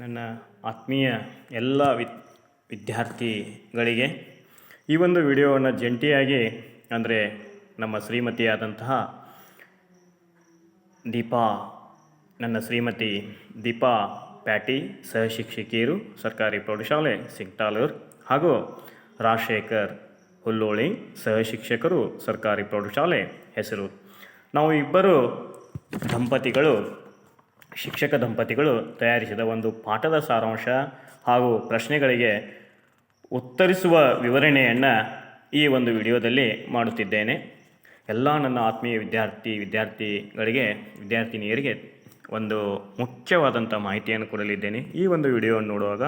ನನ್ನ ಆತ್ಮೀಯ ಎಲ್ಲ ವಿದ್ಯಾರ್ಥಿಗಳಿಗೆ ಈ ಒಂದು ವಿಡಿಯೋವನ್ನು ಜಂಟಿಯಾಗಿ ಅಂದರೆ ನಮ್ಮ ಶ್ರೀಮತಿಯಾದಂತಹ ದೀಪಾ, ನನ್ನ ಶ್ರೀಮತಿ ದೀಪಾ ಪ್ಯಾಟಿ, ಸಹಶಿಕ್ಷಕಿಯರು, ಸರ್ಕಾರಿ ಪ್ರೌಢಶಾಲೆ ಸಿಂಗ್ಟಾಲೂರು, ಹಾಗೂ ರಾಜಶೇಖರ್ ಹುಲ್ಲೋಳಿ, ಸಹಶಿಕ್ಷಕರು, ಸರ್ಕಾರಿ ಪ್ರೌಢಶಾಲೆ ಹೆಸರು. ನಾವು ಇಬ್ಬರು ಶಿಕ್ಷಕ ದಂಪತಿಗಳು ತಯಾರಿಸಿದ ಒಂದು ಪಾಠದ ಸಾರಾಂಶ ಹಾಗೂ ಪ್ರಶ್ನೆಗಳಿಗೆ ಉತ್ತರಿಸುವ ವಿವರಣೆಯನ್ನು ಈ ಒಂದು ವಿಡಿಯೋದಲ್ಲಿ ಮಾಡುತ್ತಿದ್ದೇನೆ. ಎಲ್ಲ ನನ್ನ ಆತ್ಮೀಯ ವಿದ್ಯಾರ್ಥಿನಿಯರಿಗೆ ಒಂದು ಮುಖ್ಯವಾದಂಥ ಮಾಹಿತಿಯನ್ನು ಕೊಡಲಿದ್ದೇನೆ. ಈ ಒಂದು ವಿಡಿಯೋವನ್ನು ನೋಡುವಾಗ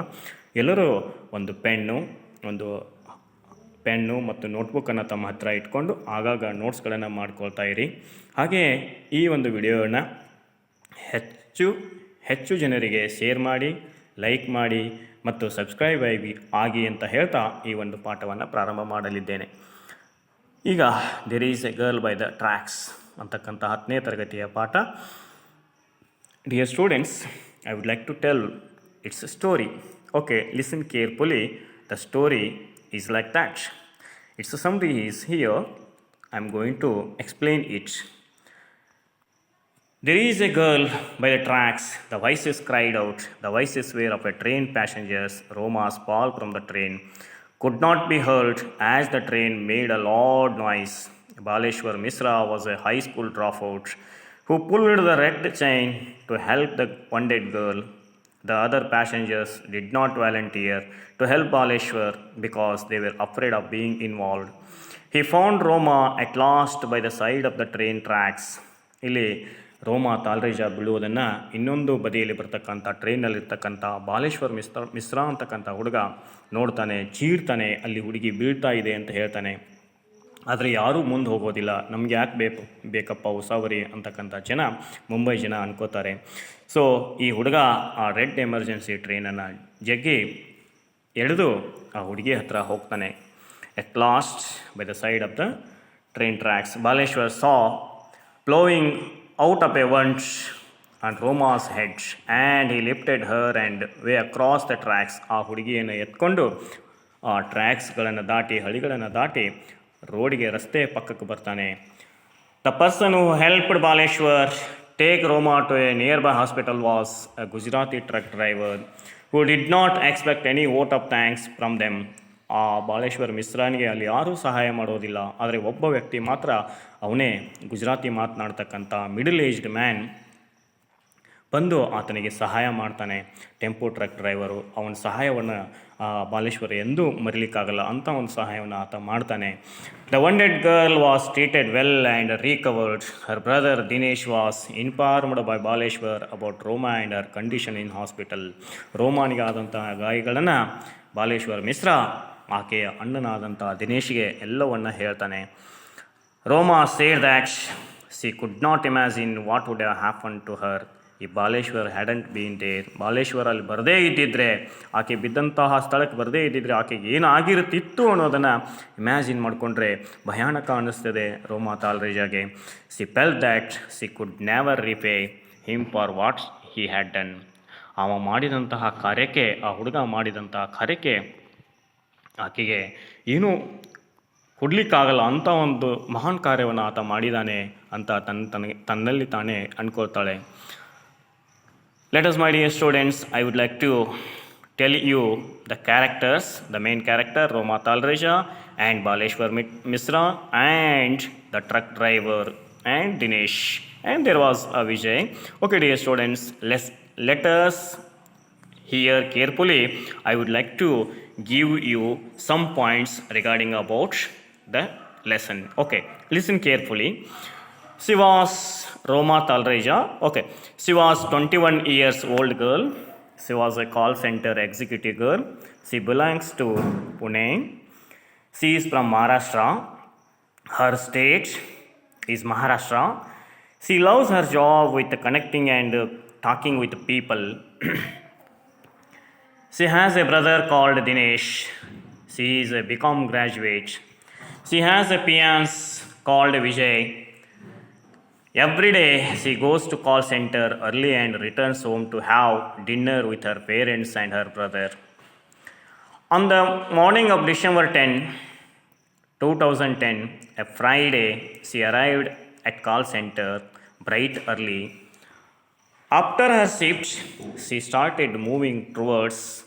ಎಲ್ಲರೂ ಒಂದು ಪೆನ್ನು ಮತ್ತು ನೋಟ್ಬುಕ್ಕನ್ನು ತಮ್ಮ ಹತ್ರ ಇಟ್ಕೊಂಡು ಆಗಾಗ ನೋಟ್ಸ್ಗಳನ್ನು ಮಾಡ್ಕೊಳ್ತಾ ಇರಿ. ಹಾಗೆಯೇ ಈ ಒಂದು ವಿಡಿಯೋವನ್ನು ಹೆಚ್ಚು ಜನರಿಗೆ ಶೇರ್ ಮಾಡಿ, ಲೈಕ್ ಮಾಡಿ ಮತ್ತು ಸಬ್ಸ್ಕ್ರೈಬ್ ಆಗಿ ಅಂತ ಹೇಳ್ತಾ ಈ ಒಂದು ಪಾಠವನ್ನು ಪ್ರಾರಂಭ ಮಾಡಲಿದ್ದೇನೆ. ಈಗ there is a girl by the tracks ಅಂತಕ್ಕಂಥ 10ನೇ ತರಗತಿಯ ಪಾಠ. Dear students, I would like to tell it's a story. Okay, listen carefully. The story is like that. Its summary is here. I am going to explain it. There is a girl by the tracks. The voices cried out. The voices were of a train passengers. Roma's fall from the train could not be heard as the train made a loud noise. Baleshwar Misra was a high school dropout who pulled the red chain to help the wounded girl. The other passengers did not volunteer to help Baleshwar because they were afraid of being involved. He found Roma at last by the side of the train tracks. ಇಲ್ಲಿ ರೋಮಾ ತಾಲ್ರೇಜ ಬೀಳುವುದನ್ನು ಇನ್ನೊಂದು ಬದಿಯಲ್ಲಿ ಬರ್ತಕ್ಕಂಥ ಟ್ರೈನಲ್ಲಿರ್ತಕ್ಕಂಥ ಬಾಲೇಶ್ವರ್ ಮಿಶ್ರಾ ಅಂತಕ್ಕಂಥ ಹುಡುಗ ನೋಡ್ತಾನೆ, ಚೀರ್ತಾನೆ, ಅಲ್ಲಿ ಹುಡುಗಿ ಬೀಳ್ತಾ ಇದೆ ಅಂತ ಹೇಳ್ತಾನೆ. ಆದರೆ ಯಾರೂ ಮುಂದೆ ಹೋಗೋದಿಲ್ಲ. ನಮ್ಗೆ ಯಾಕೆ ಬೇಕಪ್ಪ ಉಸಾವರಿ ಅಂತಕ್ಕಂಥ ಜನ, ಮುಂಬೈ ಜನ ಅನ್ಕೋತಾರೆ. ಸೊ ಈ ಹುಡುಗ ಆ ರೆಡ್ ಎಮರ್ಜೆನ್ಸಿ ಟ್ರೈನನ್ನು ಜಗ್ಗಿ ಎಳೆದು ಆ ಹುಡುಗಿ ಹತ್ರ ಹೋಗ್ತಾನೆ. At last by the side of the train tracks Baleshwar saw ploughing out of a wound on Roma's head and he lifted her and way across the tracks. ಆ ಹುಡುಗಿಯನ್ನು ಎತ್ಕೊಂಡು ಆ ಟ್ರ್ಯಾಕ್ಸ್ಗಳನ್ನು ದಾಟಿ, ಹಳಿಗಳನ್ನು ದಾಟಿ ರೋಡಿಗೆ, ರಸ್ತೆ ಪಕ್ಕಕ್ಕೆ ಬರ್ತಾನೆ. The person who helped Baleshwar take Roma to a nearby hospital was a Gujarati truck driver who did not expect any vote of thanks from them. ಆ ಬಾಲೇಶ್ವರ್ ಮಿಶ್ರಾನಿಗೆ ಅಲ್ಲಿ ಯಾರೂ ಸಹಾಯ ಮಾಡೋದಿಲ್ಲ. ಆದರೆ ಒಬ್ಬ ವ್ಯಕ್ತಿ ಮಾತ್ರ, ಅವನೇ ಗುಜರಾತಿ ಮಾತನಾಡ್ತಕ್ಕಂಥ ಮಿಡಲ್ ಏಜ್ಡ್ ಮ್ಯಾನ್, ಬಂದು ಆತನಿಗೆ ಸಹಾಯ ಮಾಡ್ತಾನೆ. ಟೆಂಪೋ ಟ್ರಕ್ ಡ್ರೈವರು ಅವನ ಸಹಾಯವನ್ನು ಬಾಲೇಶ್ವರ ಎಂದೂ ಮರಿಲಿಕ್ಕಾಗಲ್ಲ ಅಂತ ಒಂದು ಸಹಾಯವನ್ನು ಆತ ಮಾಡ್ತಾನೆ. The wounded girl was treated well and recovered. Her brother Dinesh was informed by Baleshwar about Roma and her condition in hospital. ರೋಮಾನಿಗೆ ಆದಂತಹ ಗಾಯಗಳನ್ನು ಬಾಲೇಶ್ವರ್ ಮಿಶ್ರಾ ಆಕೆಯ ಅಣ್ಣನಾದಂಥ ದಿನೇಶ್ಗೆ ಎಲ್ಲವನ್ನು ಹೇಳ್ತಾನೆ. Roma said that she could not imagine what would have happen to her if Baleshwar hadn't been there. Baleshwar ಅಲ್ಲಿ ಬರದೇ ಇದ್ದಿದ್ರೆ, ಆಕೆ ಬಿದ್ದಂತಹ ಸ್ಥಳಕ್ಕೆ ಬರದೇ ಇದ್ದಿದ್ರೆ ಆಕೆಗೆ ಏನಾಗಿರುತ್ತಿತ್ತು ಅನ್ನೋದನ್ನು ಇಮ್ಯಾಜಿನ್ ಮಾಡಿಕೊಂಡ್ರೆ ಭಯಾನಕ ಅನ್ನಿಸ್ತದೆ ರೋಮಾ ತಾಲ್ರೇಜಾಗೆ. She felt that she could never repay him for what he had done. ಅವ ಮಾಡಿದಂತಹ ಕಾರ್ಯಕ್ಕೆ, ಆ ಹುಡುಗ ಮಾಡಿದಂತಹ ಕಾರ್ಯಕ್ಕೆ ಆಕೆಗೆ ಏನೂ ಕೊಡಲಿಕ್ಕಾಗಲ್ಲ ಅಂತ ಒಂದು ಮಹಾನ್ ಕಾರ್ಯವನ್ನು ಆತ ಮಾಡಿದ್ದಾನೆ ಅಂತ ತನ್ನಲ್ಲಿ ತಾನೇ ಅಂದ್ಕೊಳ್ತಾಳೆ. Let us, my dear students, I would like to tell you the characters, the main character Roma Talreja and Baleshwar Misra and the truck driver and Dinesh, and there was a Vijay. Okay, dear students, let us hear carefully. I would like to give you some points regarding about the lesson. Okay, listen carefully. She was Roma Talreja. Okay, she was 21 years old girl. She was a call center executive girl. She belongs to Pune. She is from Maharashtra. Her state is Maharashtra. She loves her job with connecting and talking with people. She has a brother called Dinesh. She is a BCom graduate. She has a fiance called Vijay. Every day she goes to call center early and returns home to have dinner with her parents and her brother. On the morning of December 10, 2010, a Friday, she arrived at call center bright early. After her shift, she started moving towards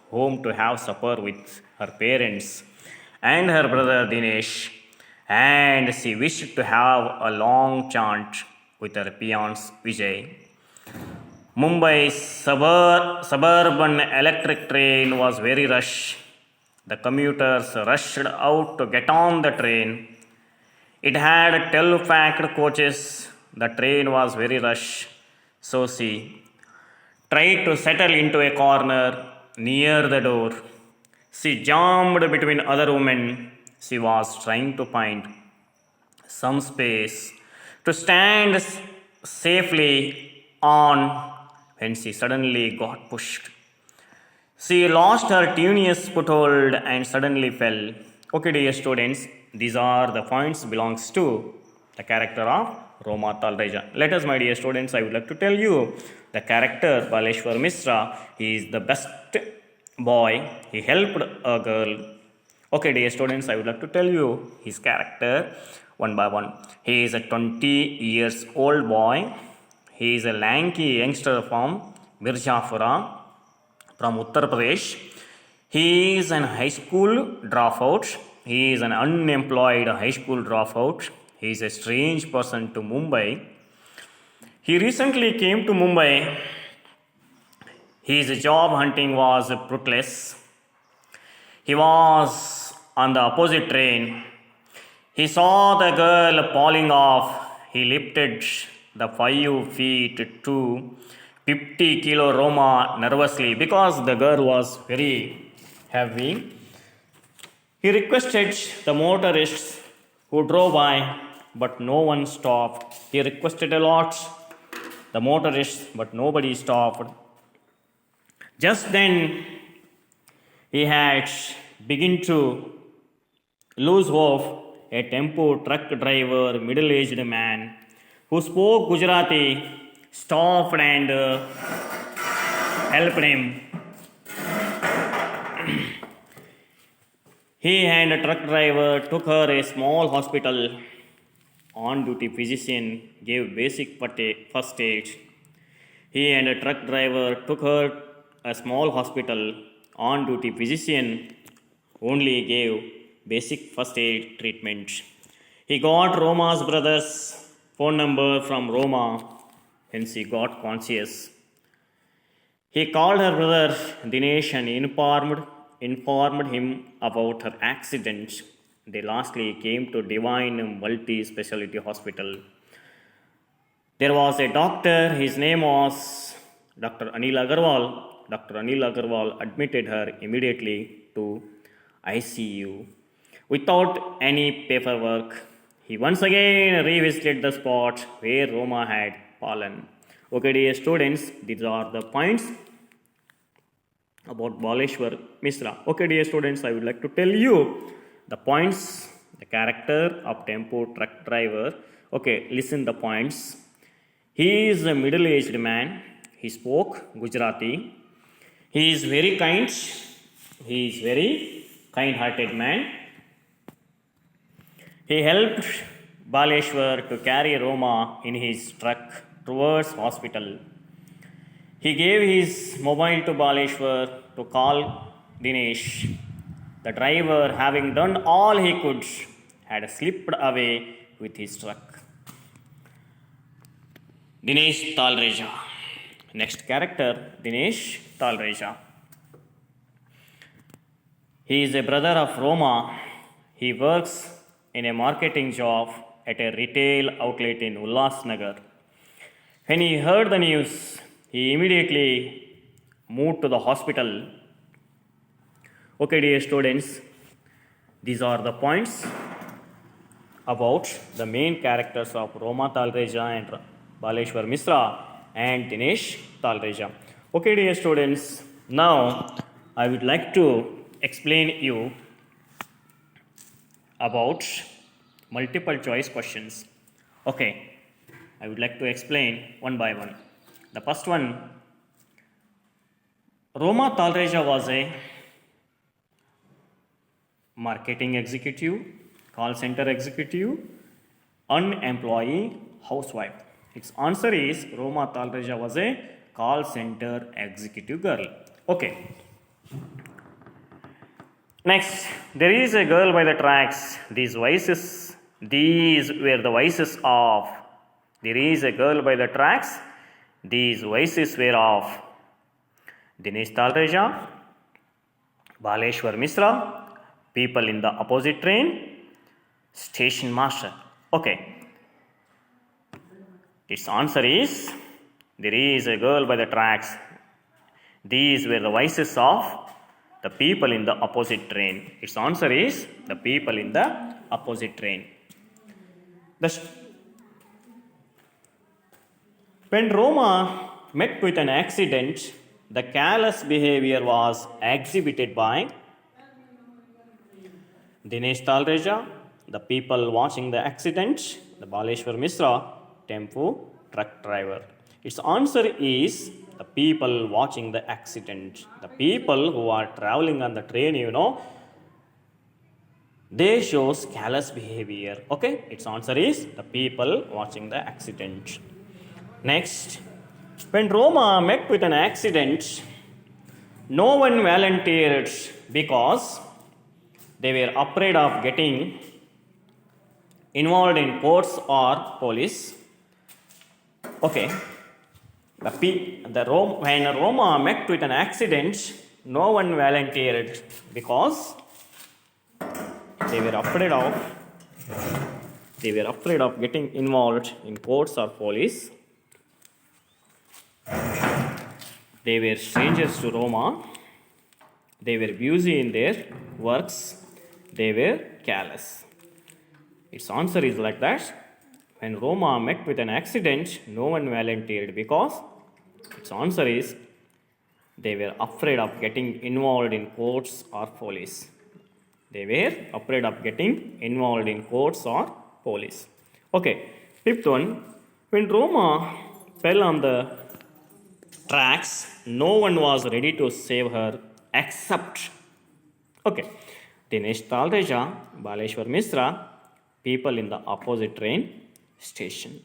home to have supper with her parents and her brother Dinesh, and she wished to have a long chant with her peons Vijay. Mumbai's suburban electric train was very rush. The commuters rushed out to get on the train. It had 12 packed coaches. The train was very rush. So she tried to settle into a corner near the door. She jammed between other women. She was trying to find some space to stand safely on when she suddenly got pushed. She lost her tenuous foothold and suddenly fell. Okay, dear students, these are the points belongs to the character of Roma Talreja. Let us, my dear students, I would like to tell you the character Baleshwar Misra. He is the best boy. He helped a girl. Okay, dear students, I would like to tell you his character one by one. He is a 20 years old boy. He is a lanky youngster from Mirzapura, from Uttar Pradesh. He is an high school dropout. He is an unemployed high school dropout. He is a strange person to Mumbai. He recently came to Mumbai. His job hunting was fruitless. He was on the opposite train. He saw the girl falling off. He lifted the 5 feet to 50 kilo Roma nervously because the girl was very heavy. He requested the motorists who drove by, but no one stopped. He requested a lot, the motorists, but nobody stopped. Just then, he had begun to lose hope. A tempo truck driver, middle-aged man, who spoke Gujarati, stopped and helped him. He and a truck driver took her a small hospital. On-duty physician gave basic first aid. He and a truck driver took her a small hospital. On-duty physician only gave basic first aid treatment. He got Roma's brother's phone number from Roma when she got conscious. He called her brother Dinesh and informed him about her accident. They lastly came to Divine Multi Speciality Hospital. There was a doctor, his name was Dr. Anil Agarwal. Dr. Anil Agarwal admitted her immediately to ICU. Without any paperwork, he once again revisited the spot where Roma had fallen. Okay, dear students, these are the points about Baleshwar Misra. Okay, dear students, I would like to tell you the points, the character of tempo truck driver. Okay, listen the points. He is a middle-aged man. He spoke Gujarati. He is very kind. He is very kind-hearted man. He helped Baleshwar to carry Roma in his truck towards hospital. He gave his mobile to Baleshwar to call Dinesh. The driver, having done all he could, had slipped away with his truck. Dinesh Talreja. Next character, Dinesh Talreja. He is a brother of Roma. He works in a marketing job at a retail outlet in Ulhasnagar. When he heard the news, he immediately moved to the hospital. Okay, dear students, these are the points about the main characters of Roma Talreja and Baleshwar Misra and Dinesh Talreja. Okay, dear students, now I would like to explain you about multiple choice questions. Okay, I would like to explain one by one. The first one, Roma Talreja was a marketing executive, call center executive, unemployee, housewife. Its answer is Roma Talreja was a call center executive girl. Okay. Next, there is a girl by the tracks. These were the voices of. There is a girl by the tracks. These voices were of Dinesh Talreja, Baleshwar Misra, people in the opposite train, station master. Okay. Its answer is there is a girl by the tracks. These were the voices of the people in the opposite train. Its answer is the people in the opposite train. When Roma met with an accident, the callous behavior was exhibited by Dinesh Talreja, the people watching the accident, the Baleshwar Misra, tempo truck driver. Its answer is the people watching the accident. The people who are traveling on the train, they shows callous behavior. Okay, its answer is the people watching the accident. Next, when Roma met with an accident, no one volunteered because they were afraid of getting involved in courts or police. Okay. When Roma met with an accident, no one volunteered because they were afraid of getting involved in courts or police. They were strangers to Roma. They were busy in their works. They were callous. Its answer is like that. When Roma met with an accident, no one volunteered because its answer is they were afraid of getting involved in courts or police. They were afraid of getting involved in courts or police. Okay, fifth one. When Roma fell on the tracks, no one was ready to save her except Dinesh Talreja, Baleshwar Misra, people in the opposite train, station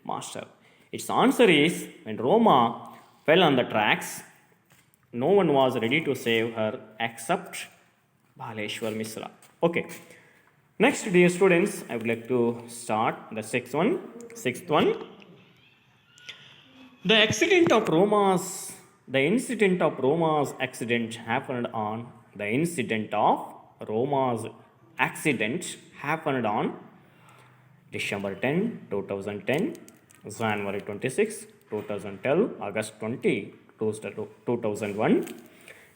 master. Its answer is when Roma fell on the tracks, no one was ready to save her except Baleshwar Misra. Okay. Next, dear students, I would like to start the sixth one. The incident of Roma's accident happened on December 10, 2010, January 26, 2012, August 20, 2001,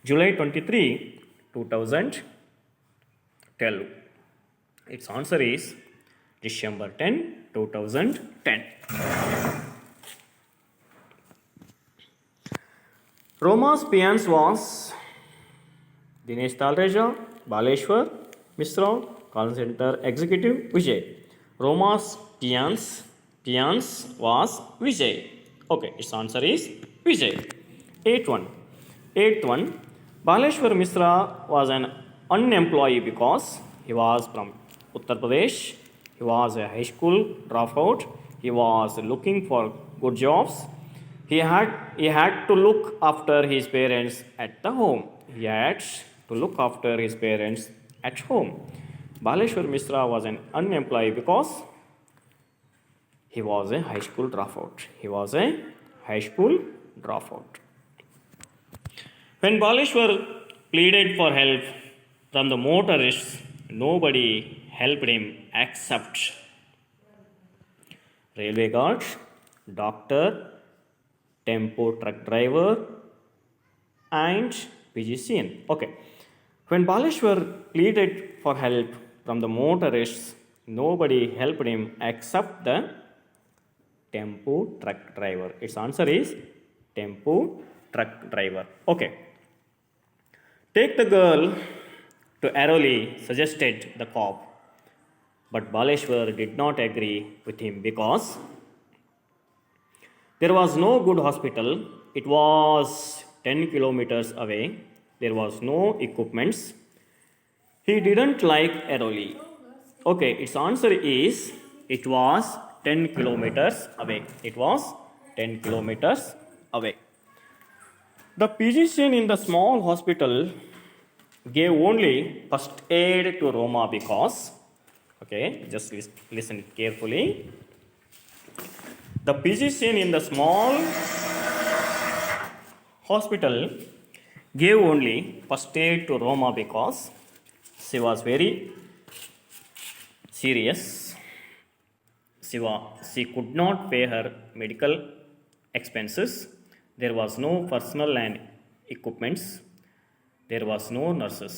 July 23, 2012. Its answer is December 10, 2010. Roma's fiance was Dinesh Talreja, Baleshwar Misra, call center executive Vijay. Roma's fiance was Vijay. Okay, its answer is Vijay. Eighth one. Baleshwar Misra was an unemployee because he was from Uttar Pradesh. He was a high school dropout. He was looking for good jobs. He had to look after his parents at the home. Baleshwar Misra was an unemployed because he was a high school dropout. When Baleshwar pleaded for help from the motorists, nobody helped him except railway guards, doctor, tempo truck driver, and physician. Okay. When Baleshwar pleaded for help from the motorists, nobody helped him except the tempo truck driver. Its answer is tempo truck driver. Okay. Take the girl to Airoli, suggested the cop. But Baleshwar did not agree with him because there was no good hospital. It was 10 kilometers away. There was no equipments. He didn't like Airoli. Okay, its answer is it was 10 kilometers away. It was 10 kilometers away. The physician in the small hospital gave only first aid to Roma because, okay, just listen carefully. The physician in the small hospital gave only first aid to Roma because she was very serious. She could not pay her medical expenses. There was no personnel and equipments. There was no nurses.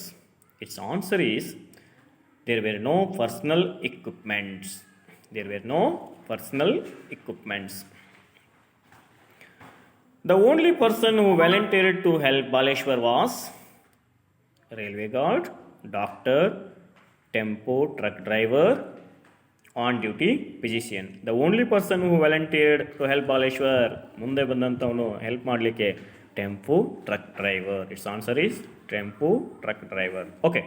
Its answer is there were no personal equipments. There were no personal equipments. The only person who volunteered to help Baleshwar was railway guard, doctor, tempo truck driver, on duty physician. The only person who volunteered to help Baleshwar ಮುಂದೆ ಬಂದಂಥವನು help ಮಾಡಲಿಕ್ಕೆ tempo truck driver. It's answer is tempo truck driver. Okay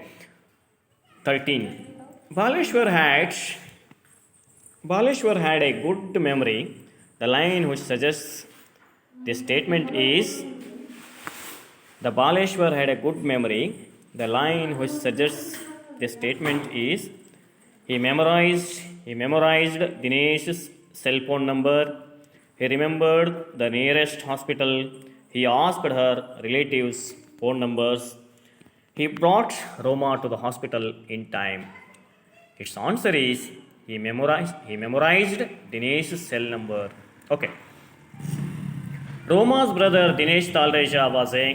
13. Baleshwar had a good memory. The line which suggests this statement is the Baleshwar had a good memory. The line which suggests this statement is he memorized Dinesh's cell phone number. He remembered the nearest hospital. He asked her relatives' phone numbers. He brought Roma to the hospital in time. Its answer is he memorized Dinesh's cell number. Okay. Roma's brother Dinesh Talreja was a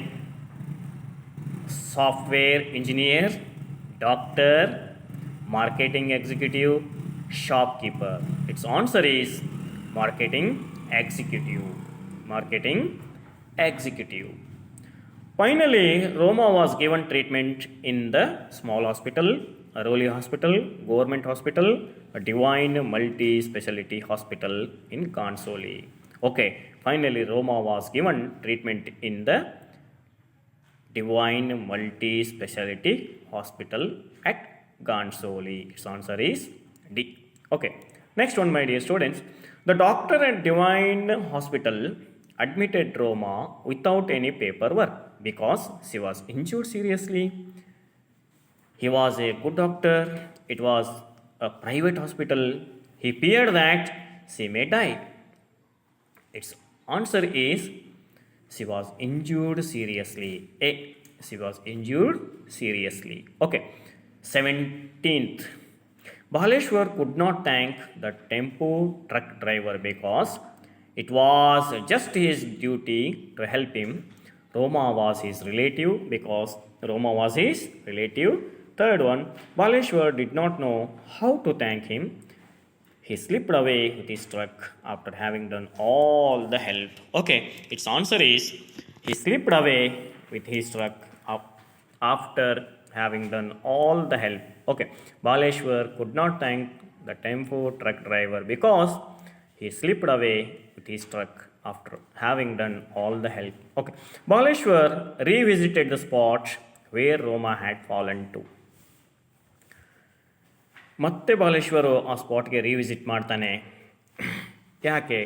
software engineer, doctor, marketing executive, shopkeeper. Its answer is marketing executive. Marketing executive. Finally, Roma was given treatment in the small hospital, Airoli Hospital, government hospital, a divine multi-speciality hospital in Kansoli. Okay, finally Roma was given treatment in the divine multi-speciality hospital at Gansoli. Its answer is D. Okay. Next one, my dear students. The doctor at Divine Hospital admitted Roma without any paperwork because she was injured seriously. He was a good doctor. It was a private hospital. He feared that she may die. Its answer is she was injured seriously. A. She was injured seriously. Okay. 17th. Baleshwar could not thank the tempo truck driver because it was just his duty to help him. Roma was his relative because Roma was his relative. Third one, Baleshwar did not know how to thank him. He slipped away with his truck after having done all the help. Okay, its answer is he slipped away with his truck after having done all the help. Okay, Baleshwar could not thank the tempo truck driver because he slipped away with his truck after having done all the help. Okay, Baleshwar revisited the spot where Roma had fallen to. ಮತ್ತೆ ಬಾಲೇಶ್ವರು ಆ ಸ್ಪಾಟ್ಗೆ revisit ಮಾಡ್ತಾನೆ. ಯಾಕೆ?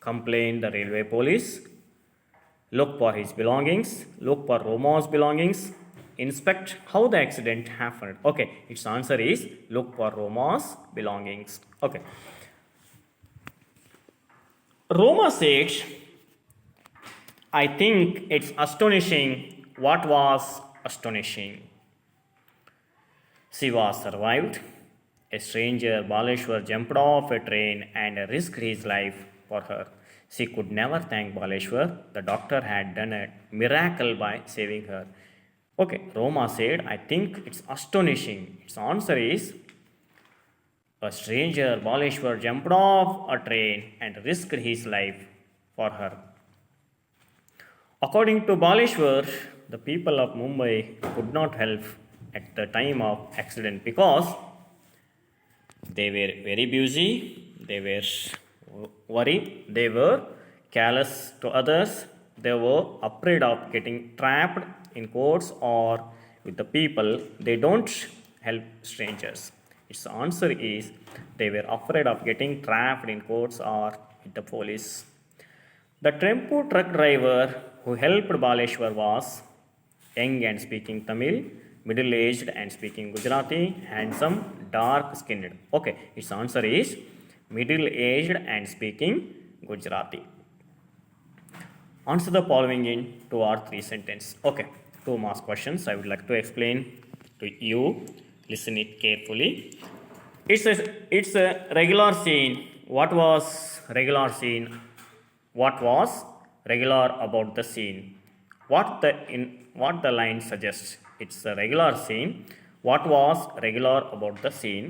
Complain the railway police, look for his belongings, look for Roma's belongings, inspect how the accident happened. Okay, its answer is look for Roma's belongings. Okay. Roma said, I think it's astonishing. What was astonishing? She was survived. A stranger, Baleshwar, jumped off a train and risked his life for her. She could never thank Baleshwar. The doctor had done a miracle by saving her. Okay, Roma said, I think it's astonishing. Its answer is a stranger, Baleshwar, jumped off a train and risked his life for her. According to Baleshwar, the people of Mumbai could not help at the time of accident because They were very busy, they were worried, they were careless to others, they were afraid of getting trapped in courts or with the people. They don't help strangers. Its answer is they were afraid of getting trapped in courts or with the police. The tempo truck driver who helped Baleshwar was young and speaking Tamil, middle aged and speaking Gujarati, handsome, dark skinned. Okay, its answer is middle aged and speaking Gujarati. Answer the following in 2 or 3 sentences. Okay, 2 marks questions I would like to explain to you. Listen it carefully. It's a regular scene. What was regular scene? What was regular about the scene? What the line suggests? It's a regular scene. What was regular about the scene?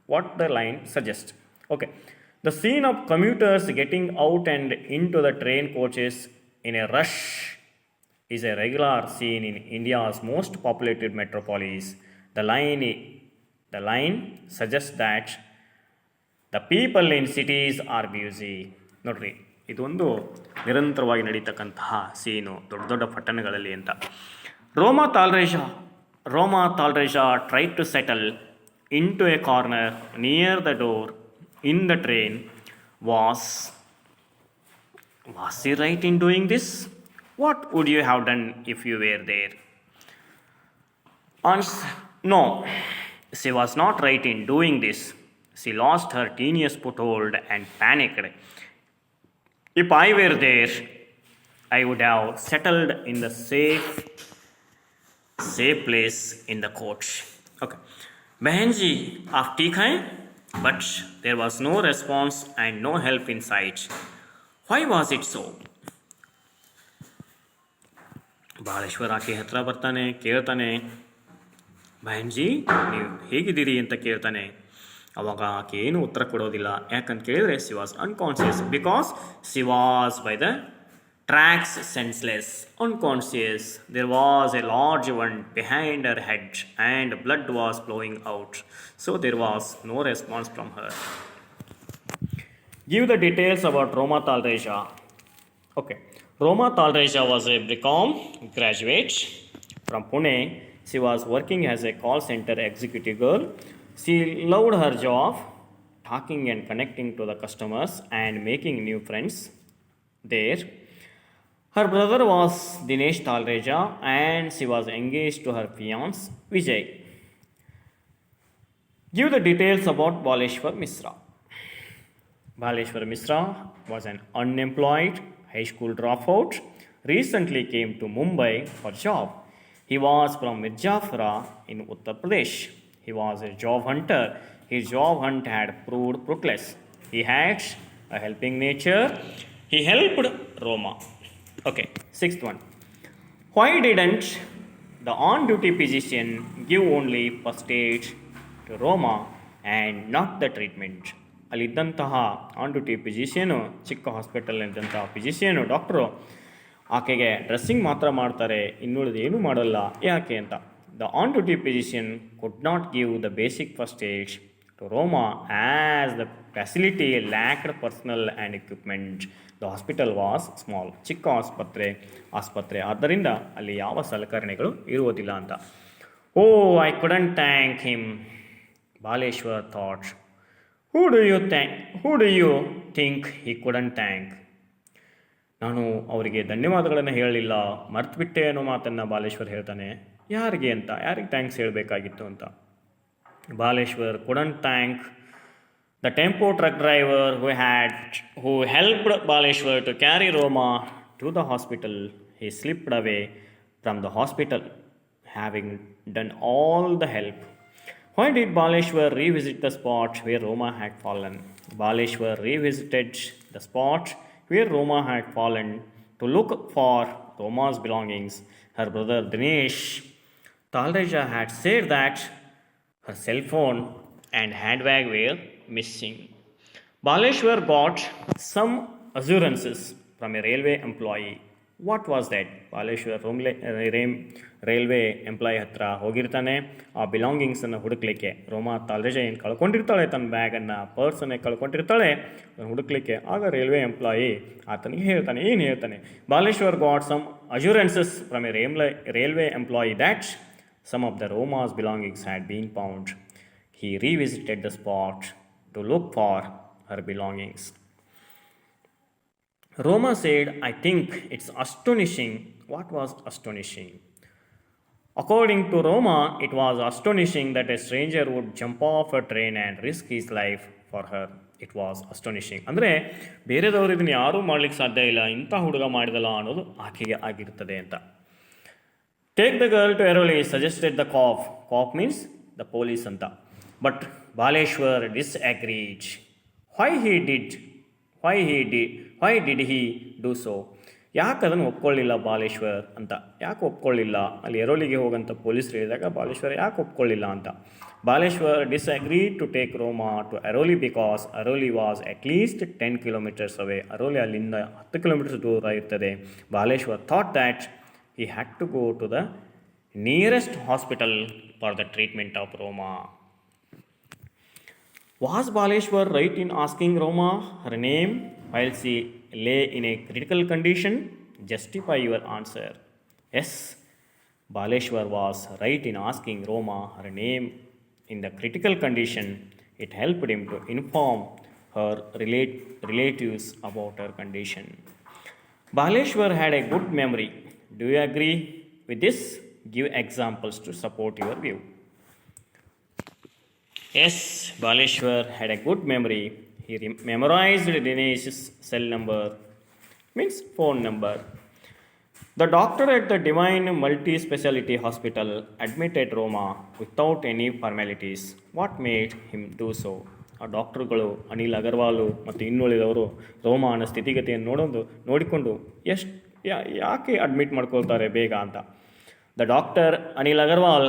What the line suggests? Okay. The scene of commuters getting out and into the train coaches in a rush is a regular scene in India's most populated metropolis. The line suggests that the people in cities are busy. ನೋಡ್ರಿ, ಇದೊಂದು ನಿರಂತರವಾಗಿ ನಡೀತಕ್ಕಂತಹ ಸೀನು ದೊಡ್ಡ ದೊಡ್ಡ ಪಟ್ಟಣಗಳಲ್ಲಿ ಅಂತ. Roma Talreja tried to settle in to a corner near the door in the train. Was he right in doing this? What would you have done if you were there? Answer: no, she was not right in doing this. She lost her tenuous foothold and panicked. If I were there, I would have settled in the safe place in the coach. Okay. बहन जी, आप ठीक हैं? But there was no response and no help in sight. Why was it so? Baleshwara ಆಕೆ ಹತ್ರ ಬರ್ತಾನೆ, ಕೇಳ್ತಾನೆ, ಬಹನ್ G ನೀವು ಹೇಗಿದ್ದೀರಿ ಅಂತ ಕೇಳ್ತಾನೆ. ಅವಾಗ ಆಕೆ ಏನು ಉತ್ತರ ಕೊಡೋದಿಲ್ಲ. ಯಾಕಂತ ಕೇಳಿದರೆ C was unconscious. Because C was by the tracks senseless, unconscious. There was a large wound behind her head and blood was flowing out. So there was no response from her. Give the details about Roma Talreja. Okay. Roma Talreja was a BCom graduate from Pune. She was working as a call center executive girl. She loved her job, talking and connecting to the customers and making new friends there. Her brother was Dinesh Talreja and she was engaged to her fiance Vijay. Give the details about Baleshwar Misra. Baleshwar Misra was an unemployed high school dropout, recently came to Mumbai for job. He was from Mirzapura in Uttar Pradesh. He was a job hunter. His job hunt had proved fruitless. He had a helping nature. He helped Roma. Okay, 6th one. Why didn't the on-duty physician give only first aid to Roma and not the treatment? ಅಲ್ಲಿದ್ದಂತಹ on duty physician, ಚಿಕ್ಕ ಹಾಸ್ಪಿಟಲ್ನಿದ್ದಂತಹ ಫಿಸಿಷಿಯನು, doctor ಆಕೆಗೆ dressing ಮಾತ್ರ ಮಾಡ್ತಾರೆ, ಇನ್ನುಳಿದು ಏನೂ ಮಾಡಲ್ಲ. ಯಾಕೆ ಅಂತ. The on duty physician could not give the basic first aid to Roma as the facility lacked personnel and equipment. The hospital was small. ಚಿಕ್ಕ ಆಸ್ಪತ್ರೆ ಆದ್ದರಿಂದ ಅಲ್ಲಿ ಯಾವ ಸಲಕರಣೆಗಳು ಇರುವುದಿಲ್ಲ ಅಂತ. Oh, I couldn't thank him, Baleshwar thought. Who do you think he couldn't thank? ನಾನು ಅವರಿಗೆ ಧನ್ಯವಾದಗಳನ್ನು ಹೇಳಲಿಲ್ಲ, ಮರ್ತುಬಿಟ್ಟೆ ಅನ್ನೋ ಮಾತನ್ನು ಬಾಲೇಶ್ವರ್ ಹೇಳ್ತಾನೆ. ಯಾರಿಗೆ ಥ್ಯಾಂಕ್ಸ್ ಹೇಳಬೇಕಾಗಿತ್ತು ಅಂತ. Baleshwar couldn't thank the tempo truck driver who helped Baleshwar to carry Roma to the hospital. He slipped away from the hospital, having done all the help. Why did Baleshwar revisit the spot where Roma had fallen? Baleshwar revisited the spot where Roma had fallen to look for Roma's belongings. Her brother Dinesh Talreja had said that her cell phone and handbag were missing. Baleshwar got some assurances from a railway employee. What was that? Baleshwar railway employee ಹತ್ರ ಹೋಗಿರ್ತಾನೆ ಆ ಬಿಲಾಂಗಿಂಗ್ಸನ್ನು ಹುಡುಕ್ಲಿಕ್ಕೆ. ರೋಮಾ ತಾಲ್ರೇಜ ಏನು ಕಳ್ಕೊಂಡಿರ್ತಾಳೆ, ತನ್ನ ಬ್ಯಾಗನ್ನು, ಪರ್ಸನ್ನೇ ಕಳ್ಕೊಂಡಿರ್ತಾಳೆ, ಅದನ್ನು ಹುಡುಕ್ಲಿಕ್ಕೆ. ಆಗ railway employee ಆತನಿಗೆ ಹೇಳ್ತಾನೆ, ಏನು ಹೇಳ್ತಾನೆ? Baleshwar got some assurances from a railway employee that some of the Roma's belongings had been found. He revisited the spot to look for her belongings. Roma said, I think it's astonishing. What was astonishing? According to Roma, it was astonishing that a stranger would jump off a train and risk his life for her. It was astonishing. ಅಂದರೆ ಬೇರೆದವರು ಇದನ್ನು ಯಾರೂ ಮಾಡಲಿಕ್ಕೆ ಸಾಧ್ಯ ಇಲ್ಲ, ಇಂಥ ಹುಡುಗ ಮಾಡಿದಲ್ಲ ಅನ್ನೋದು ಆಕೆಗೆ ಆಗಿರ್ತದೆ ಅಂತ. Take the girl to Airoli, suggested the cop. Cop means the police anta. But Baleshwar disagreed. Why did he do so? ಯಾಕೆ ಅದನ್ನು ಒಪ್ಕೊಳ್ಳಿಲ್ಲ ಬಾಲೇಶ್ವರ್ ಅಂತ? ಯಾಕೆ ಒಪ್ಕೊಳ್ಳಿಲ್ಲ? ಅಲ್ಲಿ ಎರೋಲಿಗೆ ಹೋಗಂತ ಪೊಲೀಸರು ಹೇಳಿದಾಗ ಬಾಲೇಶ್ವರ್ ಯಾಕೆ ಒಪ್ಕೊಳ್ಳಿಲ್ಲ ಅಂತ. Baleshwar disagreed to take Roma to Aroli because Aroli was at least 10 kilometers away. Aroli ಅಲ್ಲಿಂದ 10 kilometers ದೂರ ಇರ್ತದೆ. Baleshwar thought that he had to go to the nearest hospital for the treatment of Roma. Was Baleshwar right in asking Roma her name while she lay in a critical condition? Justify your answer. Yes, Baleshwar was right in asking Roma her name in the critical condition. It helped him to inform her relatives about her condition. Baleshwar had a good memory. Do you agree with this? Give examples to support your view. Yes, Baleshwar had a good memory. He memorized Dinesh's cell number, means phone number. The doctor at the Divine Multi-Speciality Hospital admitted Roma without any formalities. What made him do so? ಆ ಡಾಕ್ಟ್ರುಗಳು ಅನಿಲ್ ಅಗರ್ವಾಲು ಮತ್ತು ಇನ್ನುಳಿದವರು ರೋಮಾನ ಸ್ಥಿತಿಗತಿಯನ್ನು ನೋಡಿಕೊಂಡು ಯಾಕೆ admit ಮಾಡ್ಕೊಳ್ತಾರೆ ಬೇಗ ಅಂತ. The doctor Anil Agarwal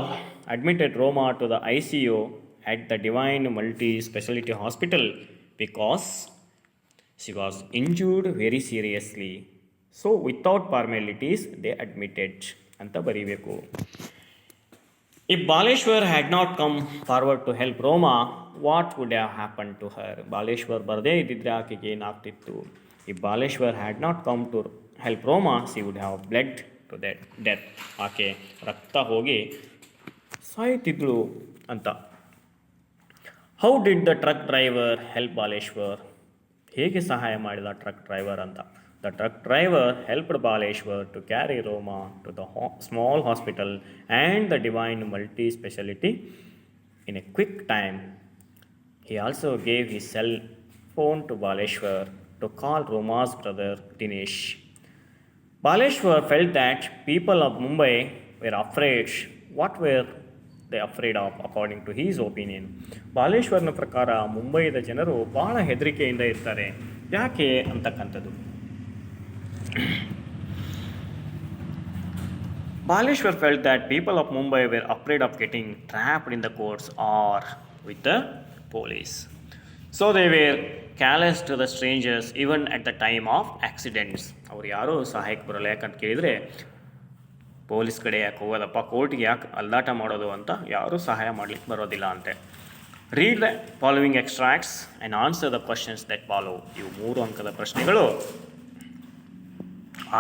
admitted Roma to the ICU at the Divine Multi-Speciality Hospital because she was injured very seriously. So without formalities they admitted ಅಂತ ಬರೀಬೇಕು. If Baleshwar had not come forward to help Roma, what would have happened to her? Baleshwar ಬರದೇ ಇದ್ದಿದ್ರೆ ಆಕೆಗೆ ಏನಾಗ್ತಿತ್ತು? If Baleshwar had not come to help Roma, she would have bled to death. ಆಕೆ ರಕ್ತ ಹೋಗಿ ಸಾಯ್ತಿದ್ಳು ಅಂತ. How did the truck driver help Baleshwar? ಹೇಗೆ ಸಹಾಯ ಮಾಡಿದ ಟ್ರಕ್ ಡ್ರೈವರ್ ಅಂತ. The truck driver helped Baleshwar to carry Roma to the small hospital and the Divine Multi-Speciality in a quick time. He also gave his cell phone to Baleshwar to call Roma's brother Dinesh. Baleshwar felt that people of Mumbai were afraid. What were they afraid of according to his opinion? ಬಾಲೇಶ್ವರ್ನ ಪ್ರಕಾರ ಮುಂಬೈದ ಜನರು ಬಹಳ ಹೆದರಿಕೆಯಿಂದ ಇರ್ತಾರೆ. ಯಾಕೆ ಅಂತಕ್ಕಂಥದ್ದು. Baleshwar felt that people of Mumbai were afraid of getting trapped in the courts or with the police. So they were callous to the strangers even at the time of accidents. ಅವ್ರು ಯಾರೂ ಸಹಾಯಕ್ಕೆ ಬರೋಲ್ಲ. ಯಾಕಂತ ಕೇಳಿದರೆ police ಕಡೆ ಯಾಕೆ ಹೋಗೋದಪ್ಪ, ಕೋರ್ಟ್ಗೆ ಯಾಕೆ ಅಲ್ದಾಟ ಮಾಡೋದು ಅಂತ ಯಾರೂ ಸಹಾಯ ಮಾಡಲಿಕ್ಕೆ ಬರೋದಿಲ್ಲ ಅಂತೆ. Read the following extracts and answer the questions that follow. ಇವು 3 ಅಂಕದ ಪ್ರಶ್ನೆಗಳು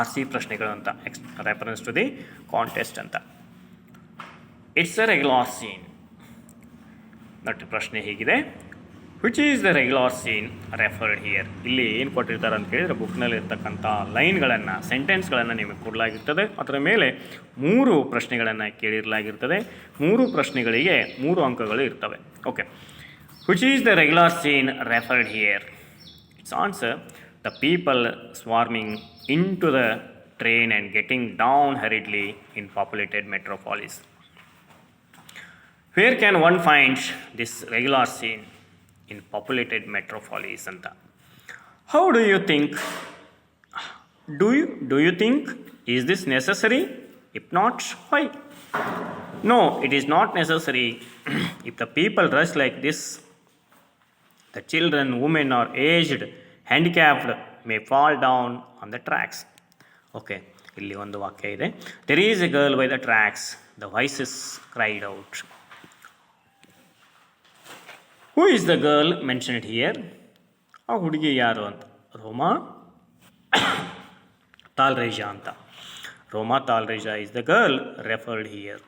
RC ಪ್ರಶ್ನೆಗಳು ಅಂತ, ರೆಫರೆನ್ಸ್ ಟು ದಿ ಕಾಂಟೆಸ್ಟ್ ಅಂತ. It's a regular scene. ನಟ್ಟು ಪ್ರಶ್ನೆ ಹೀಗಿದೆ, which is the regular scene referred here. ಇಲ್ಲಿ ಏನು ಕೊಟ್ಟಿರ್ತಾರೆ ಅಂತ ಕೇಳಿದರೆ ಬುಕ್ನಲ್ಲಿ ಇರ್ತಕ್ಕಂಥ ಲೈನ್ಗಳನ್ನು, ಸೆಂಟೆನ್ಸ್ಗಳನ್ನು ನಿಮಗೆ ಕೊಡಲಾಗಿರ್ತದೆ. ಅದರ ಮೇಲೆ 3 ಪ್ರಶ್ನೆಗಳನ್ನು ಕೇಳಿರಲಾಗಿರ್ತದೆ. 3 ಪ್ರಶ್ನೆಗಳಿಗೆ 3 ಅಂಕಗಳು ಇರ್ತವೆ. Okay, which is the regular scene referred here? It's answer the people swarming into the train and getting down hurriedly in populated metropolis. Where can one find this regular scene? In populated metropolis anta. How do you think? Do you think is this necessary? If not, why? No, it is not necessary. If the people rush like this, the children, women or aged, handicapped may fall down on the tracks. Okay, ಇಲ್ಲಿ ಒಂದು ವಾಕ್ಯ ಇದೆ. There is a girl by the tracks, the voices cried out. Who is the girl mentioned here? ಆ ಹುಡುಗಿ ಯಾರು ಅಂತ, ರೋಮಾ ತಾಲ್ರೇಜಾ ಅಂತ. Roma ತಾಲ್ರೇಜಾ is the girl referred here.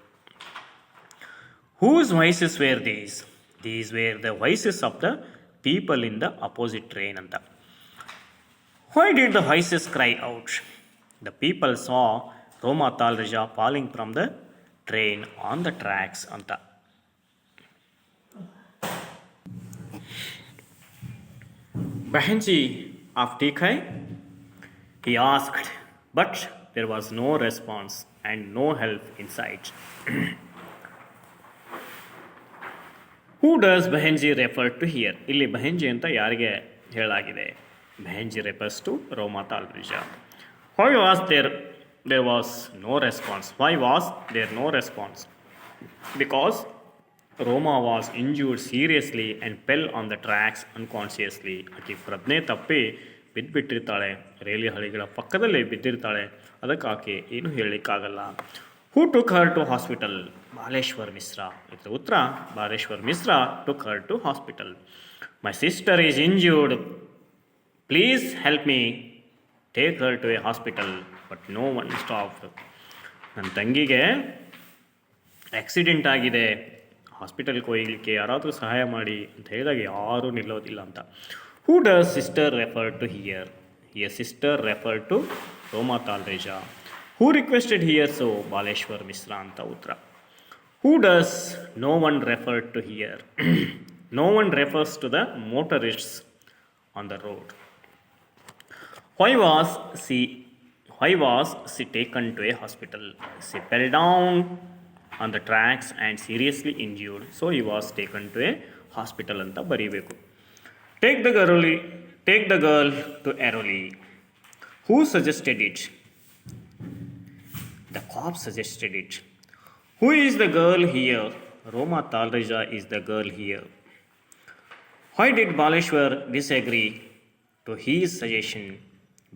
Whose voices were these? These were the voices of the people in the opposite train ಅಂತ. Why did the voices cry out? The people saw Roma Talreja falling from the train on the tracks ಅಂತ. Bahenji of Tikhai? He asked, but there was no response and no help in sight. Who does Bahenji refer to here? ಇಲ್ಲಿ ಬಹೆಂಜಿ ಅಂತ ಯಾರಿಗೆ ಹೇಳಲಾಗಿದೆ? Bahenji refers to Roma Talreja. Why was there was no response? Why was there no response? Because Roma was injured seriously and fell on the tracks unconsciously. ಆಕೆ ಪ್ರಜ್ಞೆ ತಪ್ಪಿ ಬಿದ್ದುಬಿಟ್ಟಿರ್ತಾಳೆ, ರೈಲು ಹಳಿಗಳ ಪಕ್ಕದಲ್ಲೇ ಬಿದ್ದಿರ್ತಾಳೆ. ಅದಕ್ಕೆ ಆಕೆ ಏನು ಹೇಳಲಿಕ್ಕಾಗಲ್ಲ. Who took her to hospital? Baleshwar Misra. ಇದರ ಉತ್ತರ, Baleshwar Mishra took her to hospital. My sister is injured. Please help me take her to a hospital. But no one stopped. ನನ್ನ ತಂಗಿಗೆ ಆಕ್ಸಿಡೆಂಟ್ ಆಗಿದೆ, ಹಾಸ್ಪಿಟಲ್ಗೆ ಒಯ್ಯಲಿಕ್ಕೆ ಯಾರಾದರೂ ಸಹಾಯ ಮಾಡಿ ಅಂತ ಹೇಳಿದಾಗ ಯಾರೂ ನಿಲ್ಲೋದಿಲ್ಲ ಅಂತ. Who does sister refer to here? Here sister referred to Roma Talreja. Who requested here? So Baleshwar Misra ಅಂತ ಉತ್ತರ. Who does no one refer to here? No one refers to the motorists on the road. Why was she taken to a hospital? She fell down on the tracks and seriously injured, so he was taken to a hospital ಅಂತ ಬರೀಬೇಕು. Take the girl to Airoli. Who suggested it? The cop suggested it. Who is the girl here? Roma Talreja is the girl here. Why did Baleshwar disagree to his suggestion?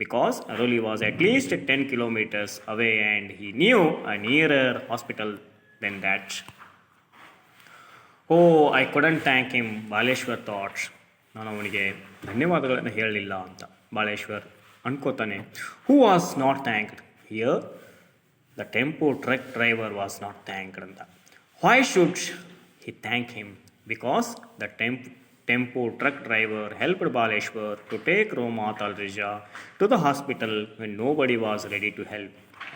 Because Airoli was at least 10 kilometers away and he knew a nearer hospital than that. Oh, I couldn't thank him, Baleshwar thought. ನಾನು ಅವನಿಗೆ ಧನ್ಯವಾದಗಳನ್ನು ಹೇಳಲಿಲ್ಲ ಅಂತ Baleshwar ಅನ್ಕೋತಾನೆ. Who was not thanked? Here the tempo truck driver was not thanked ಅಂತ. Why should he thank him? Because the tempo truck driver helped Baleshwar to take Roma Talreja to the hospital when nobody was ready to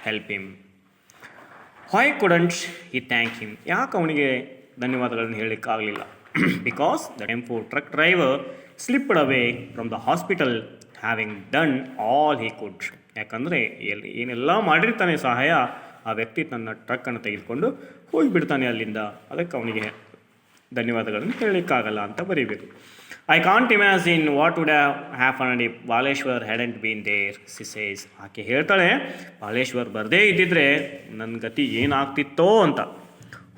help him. Why couldn't he thank him? ಯಾಕೆ ಅವನಿಗೆ ಧನ್ಯವಾದಗಳನ್ನು ಹೇಳಲಿಕ್ಕಾಗಲಿಲ್ಲ? Because the tempo truck driver slipped away from the hospital having done all he could. ಯಾಕಂದರೆ ಏನೆಲ್ಲ ಮಾಡಿರ್ತಾನೆ ಸಹಾಯ, ಆ ವ್ಯಕ್ತಿ ತನ್ನ ಟ್ರಕ್ಕನ್ನು ತೆಗೆದುಕೊಂಡು ಹೋಗಿಬಿಡ್ತಾನೆ ಅಲ್ಲಿಂದ. ಅದಕ್ಕೆ ಅವನಿಗೆ ಧನ್ಯವಾದಗಳನ್ನು ಹೇಳಲಿಕ್ಕಾಗಲ್ಲ ಅಂತ ಬರೀಬೇಕು. I can't imagine what would have happened if Baleshwar hadn't been there, she says. ಆಕೆ ಹೇಳ್ತಾಳೆ, ಬಾಲೇಶ್ವರ್ ಬರದೇ ಇದ್ದಿದ್ರೆ ನನ್ನ ಗತಿ ಏನಾಗ್ತಿತ್ತೋ ಅಂತ.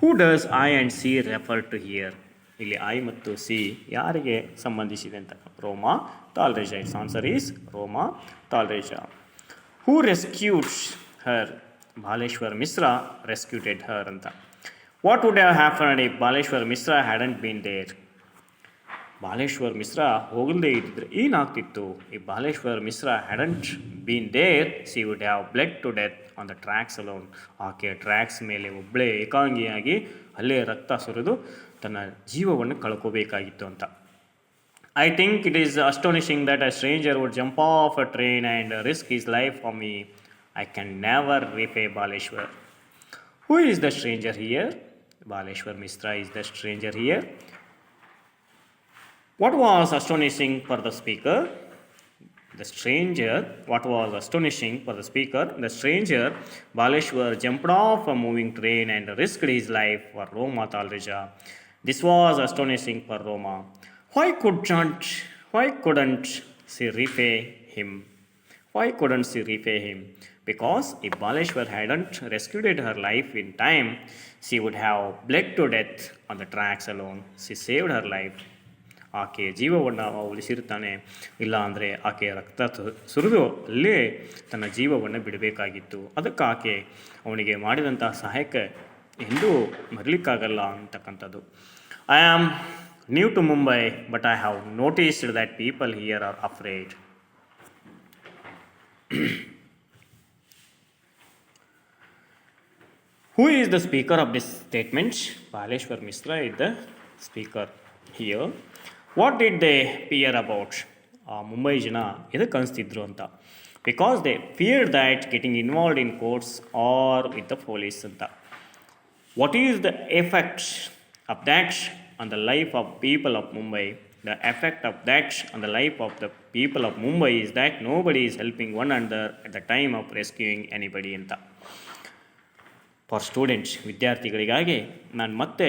Who does I and C refer to here? ಇಲ್ಲಿ ಐ ಮತ್ತು ಸಿ ಯಾರಿಗೆ ಸಂಬಂಧಿಸಿದೆ ಅಂತ. Roma Talreja. Its answer is Roma Talreja. Who rescued her? Baleshwar Misra rescued her ಅಂತ. What would have happened if Baleshwar Misra hadn't been there? Baleshwar Mishra ಹೋಗಲ್ಲದೆ ಇದ್ದಿದ್ರೆ ಏನಾಗ್ತಿತ್ತು? If Baleshwar Mishra hadn't been there, she would have bled to death on the tracks alone. ಆಕೆ tracks ಮೇಲೆ ಒಬ್ಬಳೇ ಏಕಾಂಗಿಯಾಗಿ ಅಲ್ಲೇ ರಕ್ತ ಸುರಿದು ತನ್ನ ಜೀವವನ್ನು ಕಳ್ಕೋಬೇಕಾಗಿತ್ತು ಅಂತ. I think it is astonishing that a stranger would jump off a train and risk his life for me. I can never repay Baleshwar. Who is the stranger here? Baleshwar Misra is the stranger here. What was astonishing for the speaker? What was astonishing for the speaker? The stranger, Baleshwar, jumped off a moving train and risked his life for Roma Talreja. This was astonishing for Roma. Why couldn't she repay him? Why couldn't she repay him? Because if Baleshwar hadn't rescued her life in time, she would have bled to death on the tracks alone. She saved her life. ಆಕೆಯ ಜೀವವನ್ನು ಉಳಿಸಿರ್ತಾನೆ. ಇಲ್ಲ ಅಂದರೆ ಆಕೆಯ ರಕ್ತ ಸುರಿದು ಅಲ್ಲೇ ತನ್ನ ಜೀವವನ್ನು ಬಿಡಬೇಕಾಗಿತ್ತು. ಅದಕ್ಕೆ ಆಕೆ ಅವನಿಗೆ ಮಾಡಿದಂತಹ ಸಹಾಯಕ್ಕೆ ಎಂದೂ ಮರಲಿಕ್ಕಾಗಲ್ಲ ಅಂತಕ್ಕಂಥದ್ದು. I am new to Mumbai but I have noticed that people here are afraid. Who is the speaker of this statement? Baleshwar Misra is the speaker here. What did they fear about? Mumbai ಜನ ಎದಕ್ಕೆ ಅನಿಸ್ತಿದ್ರು ಅಂತ. Because they fear that getting involved in courts or with the police ಅಂತ. What is the effect of that on the life of people of Mumbai? The effect of that on the life of the people of Mumbai is that nobody is helping one another at the time of rescuing anybody ಅಂತ. For students, ವಿದ್ಯಾರ್ಥಿಗಳಿಗಾಗಿ ನಾನು ಮತ್ತೆ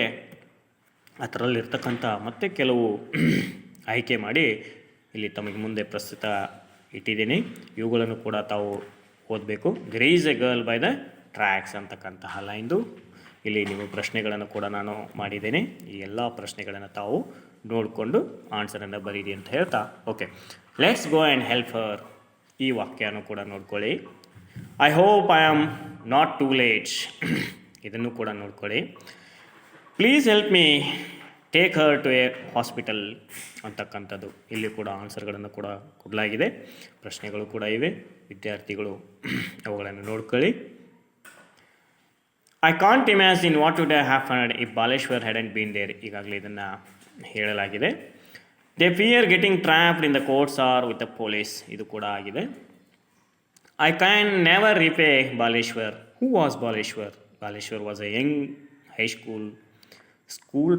ಅದರಲ್ಲಿರ್ತಕ್ಕಂಥ ಮತ್ತೆ ಕೆಲವು ಆಯ್ಕೆ ಮಾಡಿ ಇಲ್ಲಿ ತಮಗೆ ಮುಂದೆ ಪ್ರಸ್ತುತ ಇಟ್ಟಿದ್ದೀನಿ. ಇವುಗಳನ್ನು ಕೂಡ ತಾವು ಓದಬೇಕು. Grace A girl by the tax ಅಂತಕ್ಕಂತಹ ಲೈನ್ದು ಇಲ್ಲಿ ನೀವು ಪ್ರಶ್ನೆಗಳನ್ನು ಕೂಡ ನಾನು ಮಾಡಿದ್ದೇನೆ. ಈ ಎಲ್ಲ ಪ್ರಶ್ನೆಗಳನ್ನು ತಾವು ನೋಡಿಕೊಂಡು ಆನ್ಸರನ್ನು ಬರೀರಿ ಅಂತ ಹೇಳ್ತಾ, okay, let's go and help her. ಈ ವಾಕ್ಯನೂ ಕೂಡ ನೋಡ್ಕೊಳ್ಳಿ. I hope I am not too late. ಇದನ್ನು ಕೂಡ ನೋಡ್ಕೊಳ್ಳಿ. Please help me take her to a hospital ಅಂತಕ್ಕಂಥದ್ದು. ಇಲ್ಲಿ ಕೂಡ ಆನ್ಸರ್ಗಳನ್ನು ಕೂಡ ಕೊಡಲಾಗಿದೆ. ಪ್ರಶ್ನೆಗಳು ಕೂಡ ಇವೆ. ವಿದ್ಯಾರ್ಥಿಗಳು ಅವುಗಳನ್ನು ನೋಡ್ಕೊಳ್ಳಿ. I can't imagine what would happened if Baleshwar hadn't been there. ಈಗಾಗಲೇ ಇದನ್ನು ಹೇಳಲಾಗಿದೆ. They fear getting trapped in the courts or with the police. ಇದು ಕೂಡ ಆಗಿದೆ. I can never repay Baleshwar. Who was Baleshwar? Baleshwar was a young high school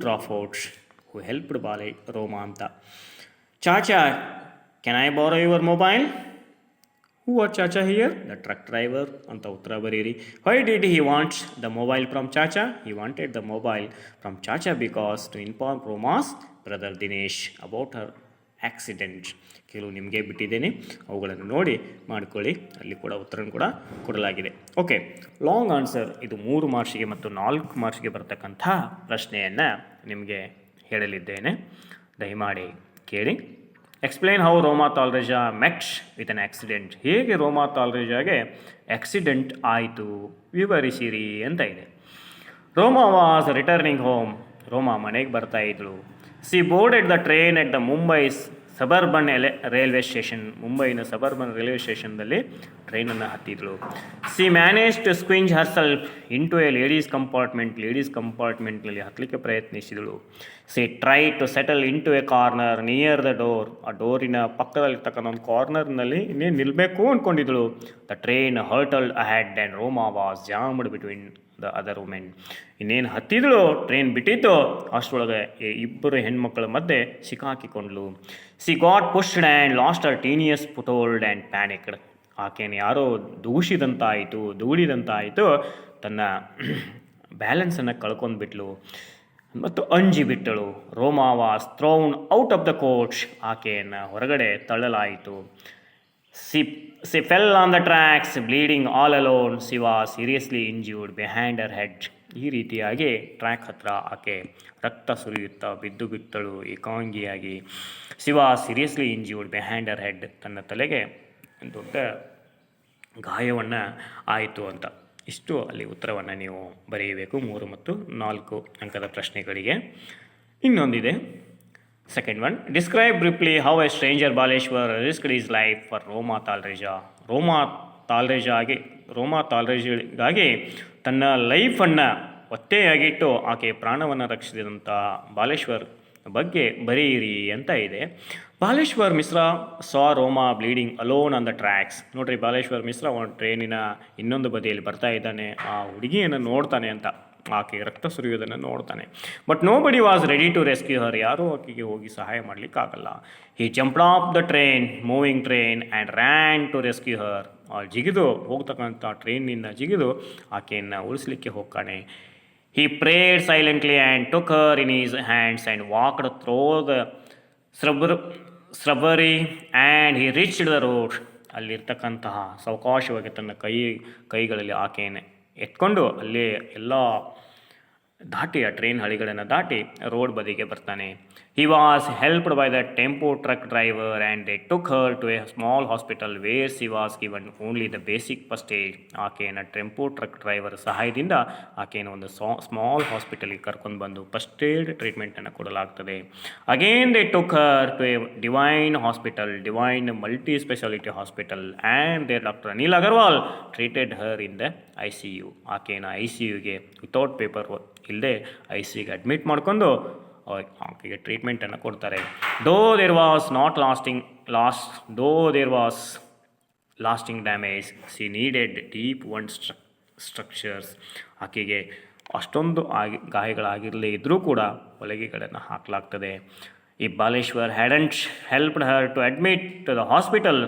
dropout who helped Roma anta. Chacha, can I borrow your mobile? Who was Chacha here? The truck driver anta uttara bariri. Why did he want the mobile from Chacha? He wanted the mobile from Chacha because to inform Roma's brother Dinesh about her accident. ಕೆಲವು ನಿಮಗೆ ಬಿಟ್ಟಿದ್ದೇನೆ, ಅವುಗಳನ್ನು ನೋಡಿ ಮಾಡಿಕೊಳ್ಳಿ. ಅಲ್ಲಿ ಕೂಡ ಉತ್ತರ ಕೂಡ ಕೊಡಲಾಗಿದೆ. ಓಕೆ, ಲಾಂಗ್ ಆನ್ಸರ್ ಇದು 3 ಮಾರ್ಕ್ಸಿಗೆ ಮತ್ತು 4 ಮಾರ್ಕ್ಸಿಗೆ ಬರ್ತಕ್ಕಂಥ ಪ್ರಶ್ನೆಯನ್ನು ನಿಮಗೆ ಹೇಳಲಿದ್ದೇನೆ. ದಯಮಾಡಿ ಕೇಳಿ. Explain how Roma Talreja met with an accident. ಹೇಗೆ ರೋಮಾ ತಾಲ್ರೇಜಾಗೆ ಆಕ್ಸಿಡೆಂಟ್ ಆಯಿತು ವಿವರಿಸಿರಿ ಅಂತ ಇದೆ. Roma was returning home. Roma ಮನೆಗೆ ಬರ್ತಾ ಇದ್ಳು. She boarded the train at the Mumbai suburban railway station. ಮುಂಬೈನ ಸಬರ್ಬನ್ ರೈಲ್ವೆ ಸ್ಟೇಷನ್ದಲ್ಲಿ ಟ್ರೈನನ್ನು ಹತ್ತಿದಳು. She managed to squeeze herself into a ladies ಕಂಪಾರ್ಟ್ಮೆಂಟ್ನಲ್ಲಿ ಹತ್ತಲಿಕ್ಕೆ ಪ್ರಯತ್ನಿಸಿದಳು. She try to settle into a corner near the door. ಆ ಡೋರಿನ ಪಕ್ಕದಲ್ಲಿರ್ತಕ್ಕಂಥ ಒಂದು ಕಾರ್ನರ್ನಲ್ಲಿ ಇನ್ನೇನು ನಿಲ್ಲಬೇಕು ಅಂದ್ಕೊಂಡಿದ್ದಳು. The train hurtled ahead and Roma was jammed between the other women. ಇನ್ನೇನು ಹತ್ತಿದಳು, ಟ್ರೈನ್ ಬಿಟ್ಟಿತ್ತು, ಅಷ್ಟರೊಳಗೆ ಇಬ್ಬರು ಹೆಣ್ಮಕ್ಕಳ ಮಧ್ಯೆ ಸಿಕ್ಕಾಕಿಕೊಂಡ್ಳು. She got pushed and lost her tenuous foothold and panicked. ಆಕೆಯನ್ನು ಯಾರೋ ದೂಡಿದಂತಾಯಿತು. ತನ್ನ ಬ್ಯಾಲೆನ್ಸನ್ನು ಕಳ್ಕೊಂಡ್ಬಿಟ್ಲು ಮತ್ತು ಅಂಜಿಬಿಟ್ಟಳು. Roma was thrown out of the coach. ಆಕೆಯನ್ನು ಹೊರಗಡೆ ತಳ್ಳಲಾಯಿತು. She fell on the tracks, bleeding all alone. She was seriously injured behind her head. ಈ ರೀತಿಯಾಗಿ ಟ್ರ್ಯಾಕ್ ಹತ್ರ ಆಕೆ ರಕ್ತ ಸುರಿಯುತ್ತಾ ಬಿದ್ದು ಬಿಟ್ಟಳು ಏಕಾಂಗಿಯಾಗಿ. She was seriously injured behind her head. ತನ್ನ ತಲೆಗೆ ದೊಡ್ಡ ಗಾಯವನ್ನು ಆಯಿತು ಅಂತ. ಇಷ್ಟು ಅಲ್ಲಿ ಉತ್ತರವನ್ನು ನೀವು ಬರೆಯಬೇಕು 3 ಮತ್ತು 4 ಅಂಕದ ಪ್ರಶ್ನೆಗಳಿಗೆ. ಇನ್ನೊಂದಿದೆ, second one. Describe briefly how a stranger Baleshwar risked his life for Roma Talreja. Roma ತಾಲ್ರೇಜಾಗಾಗಿ ತನ್ನ ಲೈಫನ್ನು ಒತ್ತೆಯಾಗಿಟ್ಟು ಆಕೆ ಪ್ರಾಣವನ್ನು ರಕ್ಷಿಸಿದಂಥ ಬಾಲೇಶ್ವರ್ ಬಗ್ಗೆ ಬರೆಯಿರಿ ಅಂತ ಇದೆ. ಬಾಲೇಶ್ವರ್ ಮಿಶ್ರಾ ಸಾ ರೋಮಾ bleeding alone on the tax. ನೋಡ್ರಿ, ಬಾಲೇಶ್ವರ್ ಮಿಶ್ರಾ ಒಂದು ಟ್ರೈನಿನ ಇನ್ನೊಂದು ಬದಿಯಲ್ಲಿ ಬರ್ತಾ ಇದ್ದಾನೆ. ಆ ಹುಡುಗಿಯನ್ನು ನೋಡ್ತಾನೆ ಅಂತ, ಆಕೆ ರಕ್ತ ಸುರಿಯೋದನ್ನು ನೋಡ್ತಾನೆ. But nobody was ready to rescue her. ಯಾರೂ ಆಕೆಗೆ ಹೋಗಿ ಸಹಾಯ ಮಾಡಲಿಕ್ಕಾಗಲ್ಲ. He jumped off the train, moving train, and ran to rescue her. ಜಿಗಿದು ಹೋಗ್ತಕ್ಕಂಥ ಟ್ರೈನಿಂದ ಜಿಗಿದು ಆಕೆಯನ್ನು ಉಳಿಸ್ಲಿಕ್ಕೆ ಹೋಗ್ತಾನೆ. He prayed silently and took her in his hands and walked through the shrubbery and he reached the road. ಅಲ್ಲಿರ್ತಕ್ಕಂತಹ ಸಾವಕಾಶವಾಗಿ ತನ್ನ ಕೈಗಳಲ್ಲಿ ಆಕೆಯನ್ನು ಎತ್ಕೊಂಡು ಅಲ್ಲೇ ಎಲ್ಲ ದಾಟಿ, ಆ ಟ್ರೈನ್ ಹಳಿಗಳನ್ನು ದಾಟಿ ರೋಡ್ ಬದಿಗೆ ಬರ್ತಾನೆ. He was helped by the tempo truck driver and they took her to a small hospital where she was given only the basic first aid. ಆಕೆಯನ್ನು ಟೆಂಪೋ ಟ್ರಕ್ ಡ್ರೈವರ್ ಸಹಾಯದಿಂದ ಆಕೆಯನ್ನು ಒಂದು ಸ್ಮಾಲ್ ಹಾಸ್ಪಿಟಲ್ಗೆ ಕರ್ಕೊಂಡು ಬಂದು ಫಸ್ಟ್ ಏಡ್ ಟ್ರೀಟ್ಮೆಂಟನ್ನು ಕೊಡಲಾಗ್ತದೆ. Again they took her to a divine hospital, divine multi speciality hospital, and there doctor Anil Agarwal treated her in the ICU. ಆಕೆಯನ್ನು ICUಗೆ ವಿತೌಟ್ ಪೇಪರ್ ಇಲ್ಲದೆ ICUಗೆ ಅಡ್ಮಿಟ್ ಮಾಡಿಕೊಂಡು ಆಕೆಗೆ ಟ್ರೀಟ್ಮೆಂಟನ್ನು ಕೊಡ್ತಾರೆ. Though there was lasting damage, she needed deep wound structures. ಆಕೆಗೆ ಅಷ್ಟೊಂದು ಗಾಯಗಳಾಗಿರಲೇ ಇದ್ದರೂ ಕೂಡ ಹೊಲಿಗೆಗಳನ್ನು ಹಾಕಲಾಗ್ತದೆ. If Baleshwar hadn't helped her to admit to the hospital,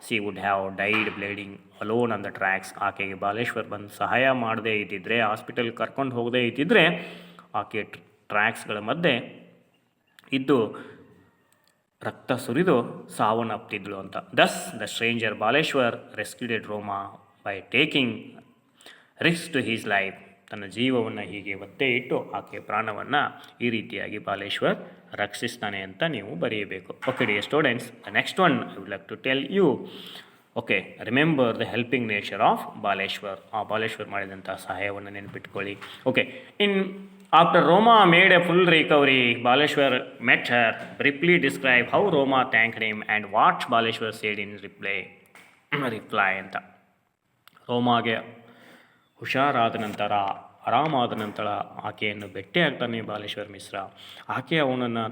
she would have died bleeding alone on the tracks. ಆಕೆಗೆ ಬಾಲೇಶ್ವರ್ ಬಂದು ಸಹಾಯ ಮಾಡದೇ ಇದ್ದಿದ್ದರೆ, ಹಾಸ್ಪಿಟಲ್ಗೆ ಕರ್ಕೊಂಡು ಹೋಗದೇ ಇದ್ದಿದ್ದರೆ ಆಕೆ ಟ್ರ್ಯಾಕ್ಸ್ಗಳ ಮಧ್ಯೆ ಇದ್ದು ರಕ್ತ ಸುರಿದು ಸಾವನ್ನಪ್ತಿದ್ಳು ಅಂತ. Thus the stranger Baleshwar rescued Roma by taking risk to his life. ತನ್ನ ಜೀವವನ್ನು ಹೀಗೆ ಒತ್ತೆ ಇಟ್ಟು ಆಕೆಯ ಪ್ರಾಣವನ್ನು ಈ ರೀತಿಯಾಗಿ ಬಾಲೇಶ್ವರ್ ರಕ್ಷಿಸ್ತಾನೆ ಅಂತ ನೀವು ಬರೆಯಬೇಕು. Okay dear students, the next one I would like to tell you. Okay, remember the helping nature of Baleshwar. ಆ ಬಾಲೇಶ್ವರ್ ಮಾಡಿದಂಥ ಸಹಾಯವನ್ನು ನೆನಪಿಟ್ಕೊಳ್ಳಿ. Okay, After Roma made a full recovery, Baleshwar met her. Briefly describe how Roma thanked him and what Baleshwar said in reply ಅಂತ. ರೋಮಾಗೆ ಹುಷಾರಾದ ನಂತರ, ಆರಾಮಾದ ನಂತರ ಆಕೆಯನ್ನು ಭೇಟಿಯಾಗ್ತಾನೆ ಬಾಲೇಶ್ವರ್ ಮಿಶ್ರಾ. ಆಕೆ ಅವನನ್ನು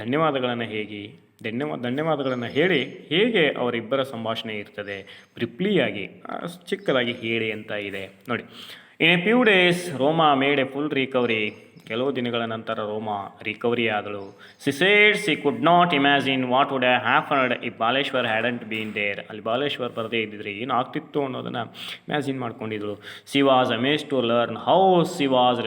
ಧನ್ಯವಾದಗಳನ್ನು ಹೇಳಿ ಹೇಗೆ ಅವರಿಬ್ಬರ ಸಂಭಾಷಣೆ ಇರ್ತದೆ ಬ್ರೀಫ್ಲಿಯಾಗಿ ಚಿಕ್ಕದಾಗಿ ಹೇಳಿ ಅಂತ ಇದೆ ನೋಡಿ. In a few days Roma made a full recovery. ಕೆಲವು ದಿನಗಳ ನಂತರ ರೋಮಾ ರಿಕವರಿ ಆದಳು. She said she could not imagine what would happened if Baleshwar hadn't been there. ಅಲ್ಲಿ ಬಾಲೇಶ್ವರ್ ಬರದೇ ಇದ್ದಿದ್ರೆ ಏನಾಗ್ತಿತ್ತು ಅನ್ನೋದನ್ನು ಇಮ್ಯಾಜಿನ್ ಮಾಡ್ಕೊಂಡಿದ್ದಳು. She was amazed to learn how she was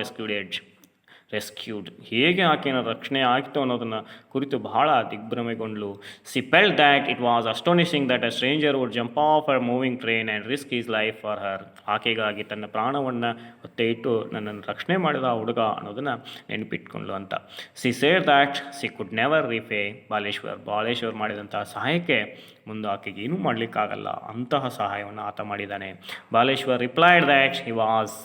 rescued. ಹೇಗೆ ಆಕೆಯ ರಕ್ಷಣೆ ಆಗಿತ್ತು ಅನ್ನೋದನ್ನು ಕುರಿತು ಬಹಳ ದಿಗ್ಭ್ರಮೆಗೊಂಡಳು. She felt that it was astonishing that a stranger would jump of a moving train and risk his life for her. ಆಕೆಗಾಗಿ ತನ್ನ ಪ್ರಾಣವನ್ನು ಒತ್ತೆ ಇಟ್ಟು ನನ್ನನ್ನು ರಕ್ಷಣೆ ಮಾಡಿದ ಹುಡುಗ ಅನ್ನೋದನ್ನು ನೆನಪಿಟ್ಕೊಂಡ್ಳು ಅಂತ. C said that she could never repay Baleshwar ಮಾಡಿದಂಥ ಸಹಾಯಕ್ಕೆ ಮುಂದೆ ಆಕೆಗೆ ಏನೂ ಮಾಡಲಿಕ್ಕಾಗಲ್ಲ, ಅಂತಹ ಸಹಾಯವನ್ನು ಆತ ಮಾಡಿದ್ದಾನೆ. Baleshwar replied that he was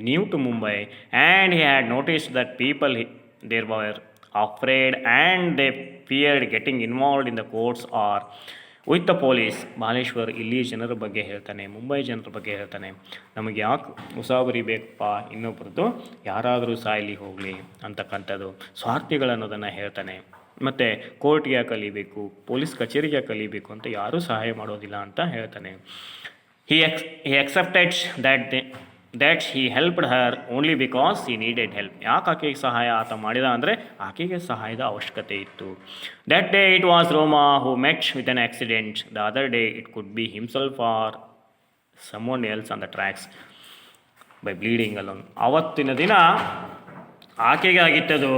new to Mumbai and he had noticed that people there were afraid and they feared getting involved in the courts or with the police. Baleshwar ಇಲ್ಲಿ ಜನರ ಬಗ್ಗೆ ಹೇಳ್ತಾನೆ, ಮುಂಬೈ ಜನರ ಬಗ್ಗೆ ಹೇಳ್ತಾನೆ, ನಮಗೆ ಯಾಕೆ ಉಸಾಬರಿ ಬೇಕಪ್ಪ, ಇನ್ನೊಬ್ಬರದ್ದು ಯಾರಾದರೂ ಸಾಯಲಿ ಹೋಗಲಿ ಅಂತಕ್ಕಂಥದ್ದು ಸ್ವಾರ್ಥಿಗಳನ್ನೋದನ್ನು ಹೇಳ್ತಾನೆ. ಮತ್ತು ಕೋರ್ಟ್ಗೆ ಕಲಿಬೇಕು, ಪೊಲೀಸ್ ಕಚೇರಿಗೆ ಕಲಿಬೇಕು ಅಂತ ಯಾರೂ ಸಹಾಯ ಮಾಡೋದಿಲ್ಲ ಅಂತ ಹೇಳ್ತಾನೆ. he accepted that he helped her only because he needed help. ಯಾಕೆ ಆಕೆಗೆ ಸಹಾಯ ಆತ ಮಾಡಿದ ಅಂದರೆ ಆಕೆಗೆ ಸಹಾಯದ ಅವಶ್ಯಕತೆ ಇತ್ತು. That day it was Roma who met with an accident. The other day it could be himself or someone else on the tracks by bleeding alone. ಆವತ್ತಿನ ದಿನ ಆಕೆಗೆ ಆಗಿತ್ತದು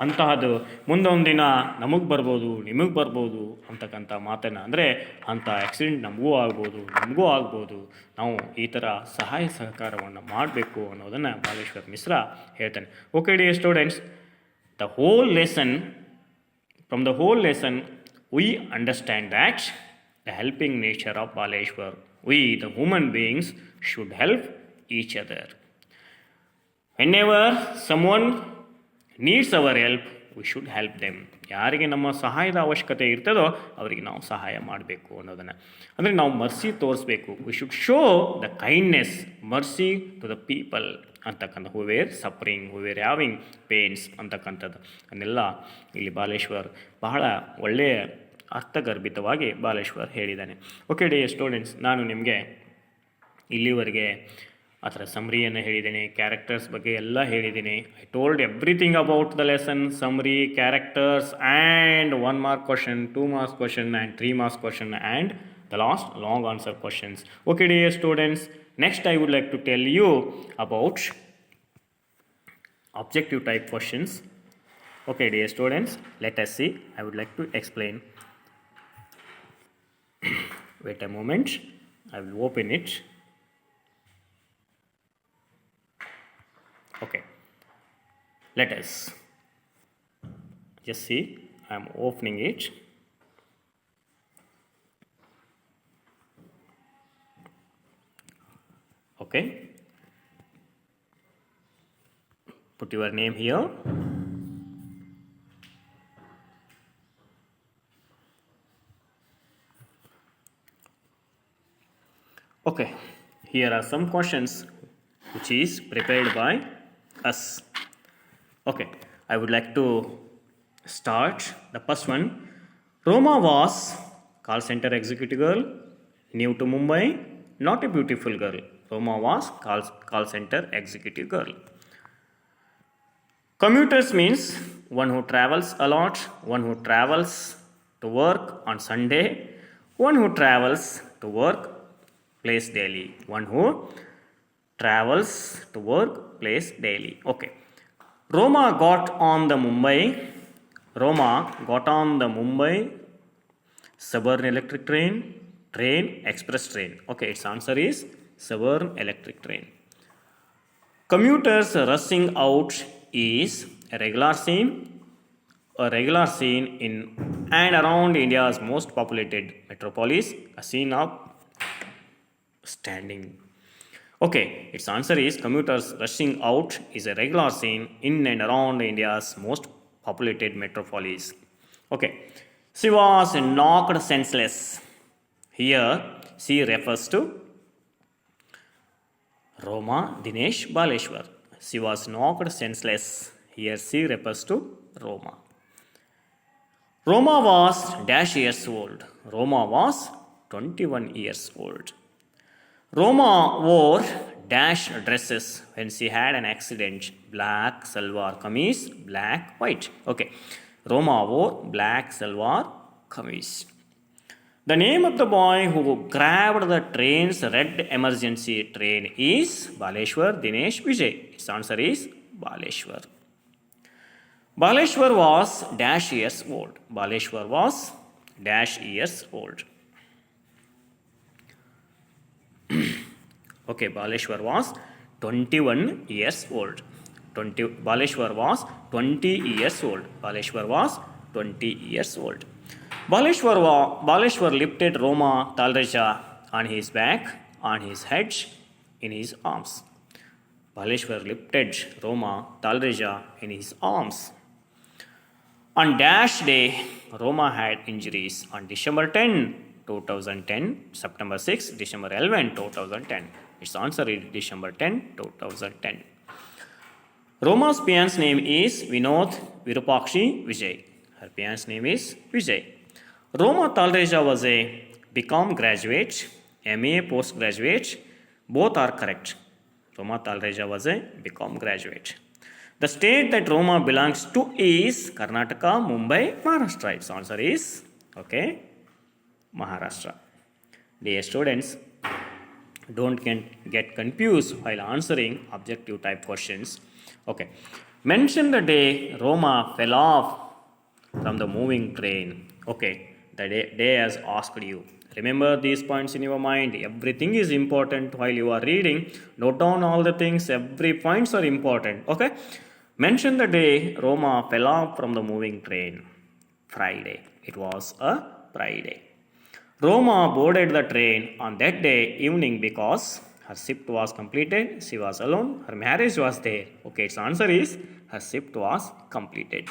ಅಂತಹದ್ದು, ಮುಂದೊಂದು ದಿನ ನಮಗೆ ಬರ್ಬೋದು, ನಿಮಗೆ ಬರ್ಬೋದು ಅಂತಕ್ಕಂಥ ಮಾತನ್ನು, ಅಂದರೆ ಅಂಥ ಆ್ಯಕ್ಸಿಡೆಂಟ್ ನಮಗೂ ಆಗ್ಬೋದು, ನಾವು ಈ ಥರ ಸಹಾಯ ಸಹಕಾರವನ್ನು ಮಾಡಬೇಕು ಅನ್ನೋದನ್ನು ಬಾಲೇಶ್ವರ್ ಮಿಶ್ರಾ ಹೇಳ್ತಾನೆ. Okay dear students, from the whole lesson we understand that the helping nature of Baleshwar, we the human beings should help each other. Whenever someone needs our help we should help them. ಯಾರಿಗೆ ನಮ್ಮ ಸಹಾಯದ ಅವಶ್ಯಕತೆ ಇರ್ತದೋ ಅವರಿಗೆ ನಾವು ಸಹಾಯ ಮಾಡಬೇಕು ಅನ್ನೋದನ್ನು, ಅಂದರೆ ನಾವು ಮರ್ಸಿ ತೋರಿಸ್ಬೇಕು. We should show the kindness, mercy to the people ಅಂತಕ್ಕಂಥ who were suffering, who were having pains ಅಂತಕ್ಕಂಥದ್ದು ಅದನ್ನೆಲ್ಲ ಇಲ್ಲಿ ಬಾಲೇಶ್ವರ್ ಬಹಳ ಒಳ್ಳೆಯ ಅರ್ಥಗರ್ಭಿತವಾಗಿ ಬಾಲೇಶ್ವರ್ ಹೇಳಿದ್ದಾನೆ. ಓಕೆ ಡಿಯರ್ ಸ್ಟೂಡೆಂಟ್ಸ್, ನಾನು ನಿಮಗೆ ಇಲ್ಲಿವರೆಗೆ ಅದರ ಸಮ್ರಿಯನ್ನು ಹೇಳಿದ್ದೀನಿ, ಕ್ಯಾರೆಕ್ಟರ್ಸ್ ಬಗ್ಗೆ ಎಲ್ಲ ಹೇಳಿದ್ದೀನಿ. I told everything about the lesson, ಸಮ್ರಿ, characters and 1 mark question, 2 marks question and 3 marks question and the last long answer questions. Okay dear students, next I would like to tell you about objective type questions. Okay dear students, let us see. I would like to explain. Wait a moment, I will open it. Okay, let us Just see, I am opening it. Okay, put your name here. Okay, here are some questions which is prepared by us. Okay, I would like to start the first one. Roma was call center executive girl, new to Mumbai, not a beautiful girl. Roma was call center executive girl. Commuters means one who travels a lot, one who travels to work on Sunday, one who travels to work place daily, one who travels to work place daily. Okay. Roma got on the Mumbai Suburban electric train, express train. Okay, its answer is Suburban electric train. Commuters rushing out is a regular scene in and around India's most populated metropolis, a scene of standing. Okay, its answer is commuters rushing out is a regular scene in and around India's most populated metropolis. Okay, she was knocked senseless. Here, she refers to Roma Dinesh Baleshwar. She was knocked senseless. Here, she refers to Roma. Roma was dash years old. Roma was 21 years old. Roma wore dash dresses when she had an accident. Black salwar kameez, black white. Okay. Roma wore black salwar kameez. The name of the boy who grabbed the train's red emergency train is Baleshwar Dinesh Vijay. Its answer is Baleshwar. Baleshwar was dash years old. Baleshwar was dash years old. Okay, Baleshwar was 21 years old. Baleshwar was 20 years old. Baleshwar was 20 years old. Baleshwar lifted Roma Talreja on his back, on his head, in his arms. Baleshwar lifted Roma Talreja in his arms. On dash day, Roma had injuries on December 10, 2010, September 6, December 11, 2010. Its answer is December 10, 2010. Roma's parents' name is Vinod Virupakshi Vijay. Her parents' name is Vijay. Roma Talreja was a BCom graduate, MA postgraduate. Both are correct. Roma Talreja was a BCom graduate. The state that Roma belongs to is Karnataka, Mumbai, Maharashtra. Its answer is, okay, Maharashtra. Dear students, don't get confused while answering objective type questions. Okay. Mention the day Roma fell off from the moving train. Okay. The day has asked you. Remember these points in your mind. Everything is important while you are reading. Note down all the things. Every points are important. Okay. Mention the day Roma fell off from the moving train. Friday. It was a Friday. Roma boarded the train on that day evening because her shift was completed. She was alone. Her marriage was there. Okay, its answer is her shift was completed.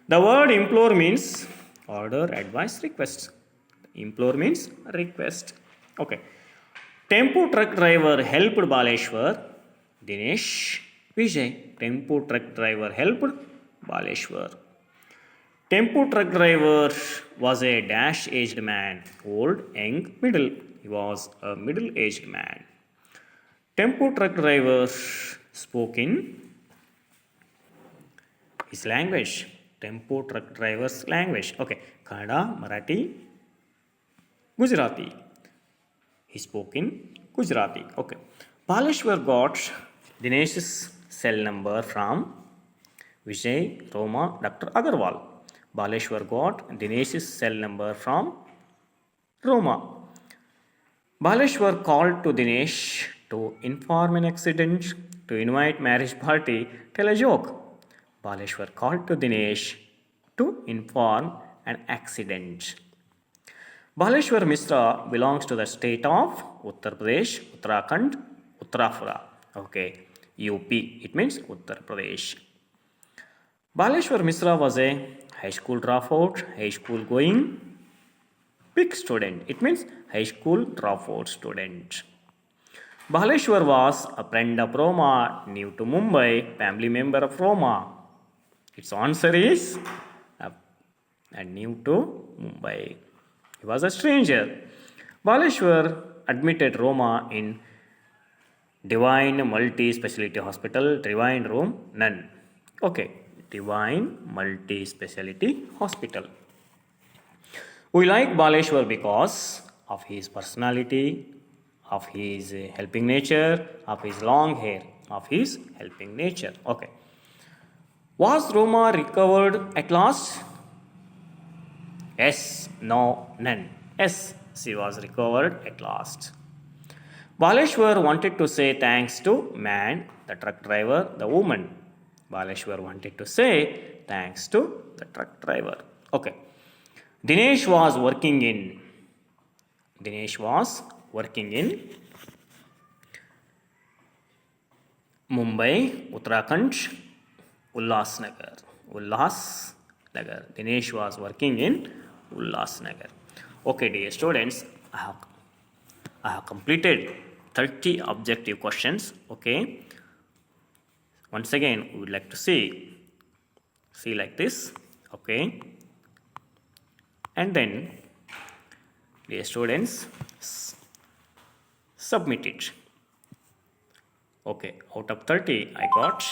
The word implore means order, advice, request. Implore means request. Okay. Tempo truck driver helped Baleshwar. Dinesh Vijay. Tempo truck driver helped Baleshwar. Tempo truck driver was a dash-aged man. Old, young, middle. He was a middle-aged man. Tempo truck driver spoke in his language. Tempo truck driver's language. Okay. Kannada, Marathi, Gujarati. He spoke in Gujarati. Okay. Baleshwar got Dinesh's cell number from Vijay, Roma, Dr. Agarwal. Baleshwar got Dinesh's cell number from Roma. Baleshwar called to Dinesh to inform an accident, to invite marriage party, tell a joke. Baleshwar called to Dinesh to inform an accident. Baleshwar Mishra belongs to the state of Uttar Pradesh, Uttarakhand, Uttarapura. Okay, UP. It means Uttar Pradesh. Baleshwar Mishra was a high school dropout, high school going big student. It means high school dropout student. Baleshwar was a friend of Roma, new to Mumbai, family member of Roma. Its answer is new to Mumbai. He was a stranger. Baleshwar admitted Roma in Divine Multi-Speciality Hospital, Divine Room, none. Okay, Divine Multi-Speciality Hospital. We like Baleshwar because of his personality, of his helping nature, of his long hair, of his helping nature. Okay. Was Roma recovered at last? Yes, no, none. Yes, she was recovered at last. Baleshwar wanted to say thanks to man, the truck driver, the woman. Baleshwar wanted to say thanks to the truck driver. Okay. Dinesh was working in Mumbai, Uttarakhand, Ulhasnagar. Dinesh was working in Ulhasnagar. Okay, dear students, I have completed 30 objective questions. Okay. Once again, we would like to see like this. Okay. And then, dear students, submit it. Okay, out of 30, I got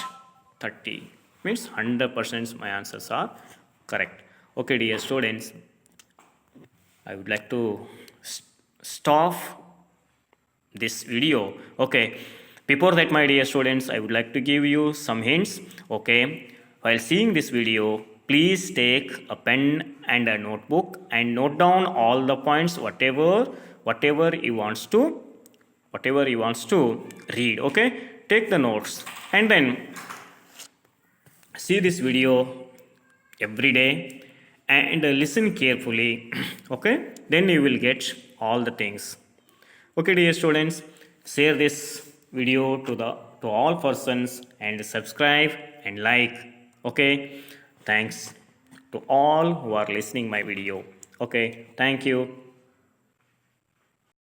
30. Means 100% my answers are correct. Okay, dear students, I would like to stop this video. Okay, before that, my dear students, I would like to give you some hints. Okay, while seeing this video, please take a pen and a notebook and note down all the points, whatever you wants to read. Okay, take the notes and then see this video every day and listen carefully. Okay, then you will get all the things. Okay, dear students, share this video to all persons and subscribe and like. Okay, thanks to all who are listening my video. Okay, thank you.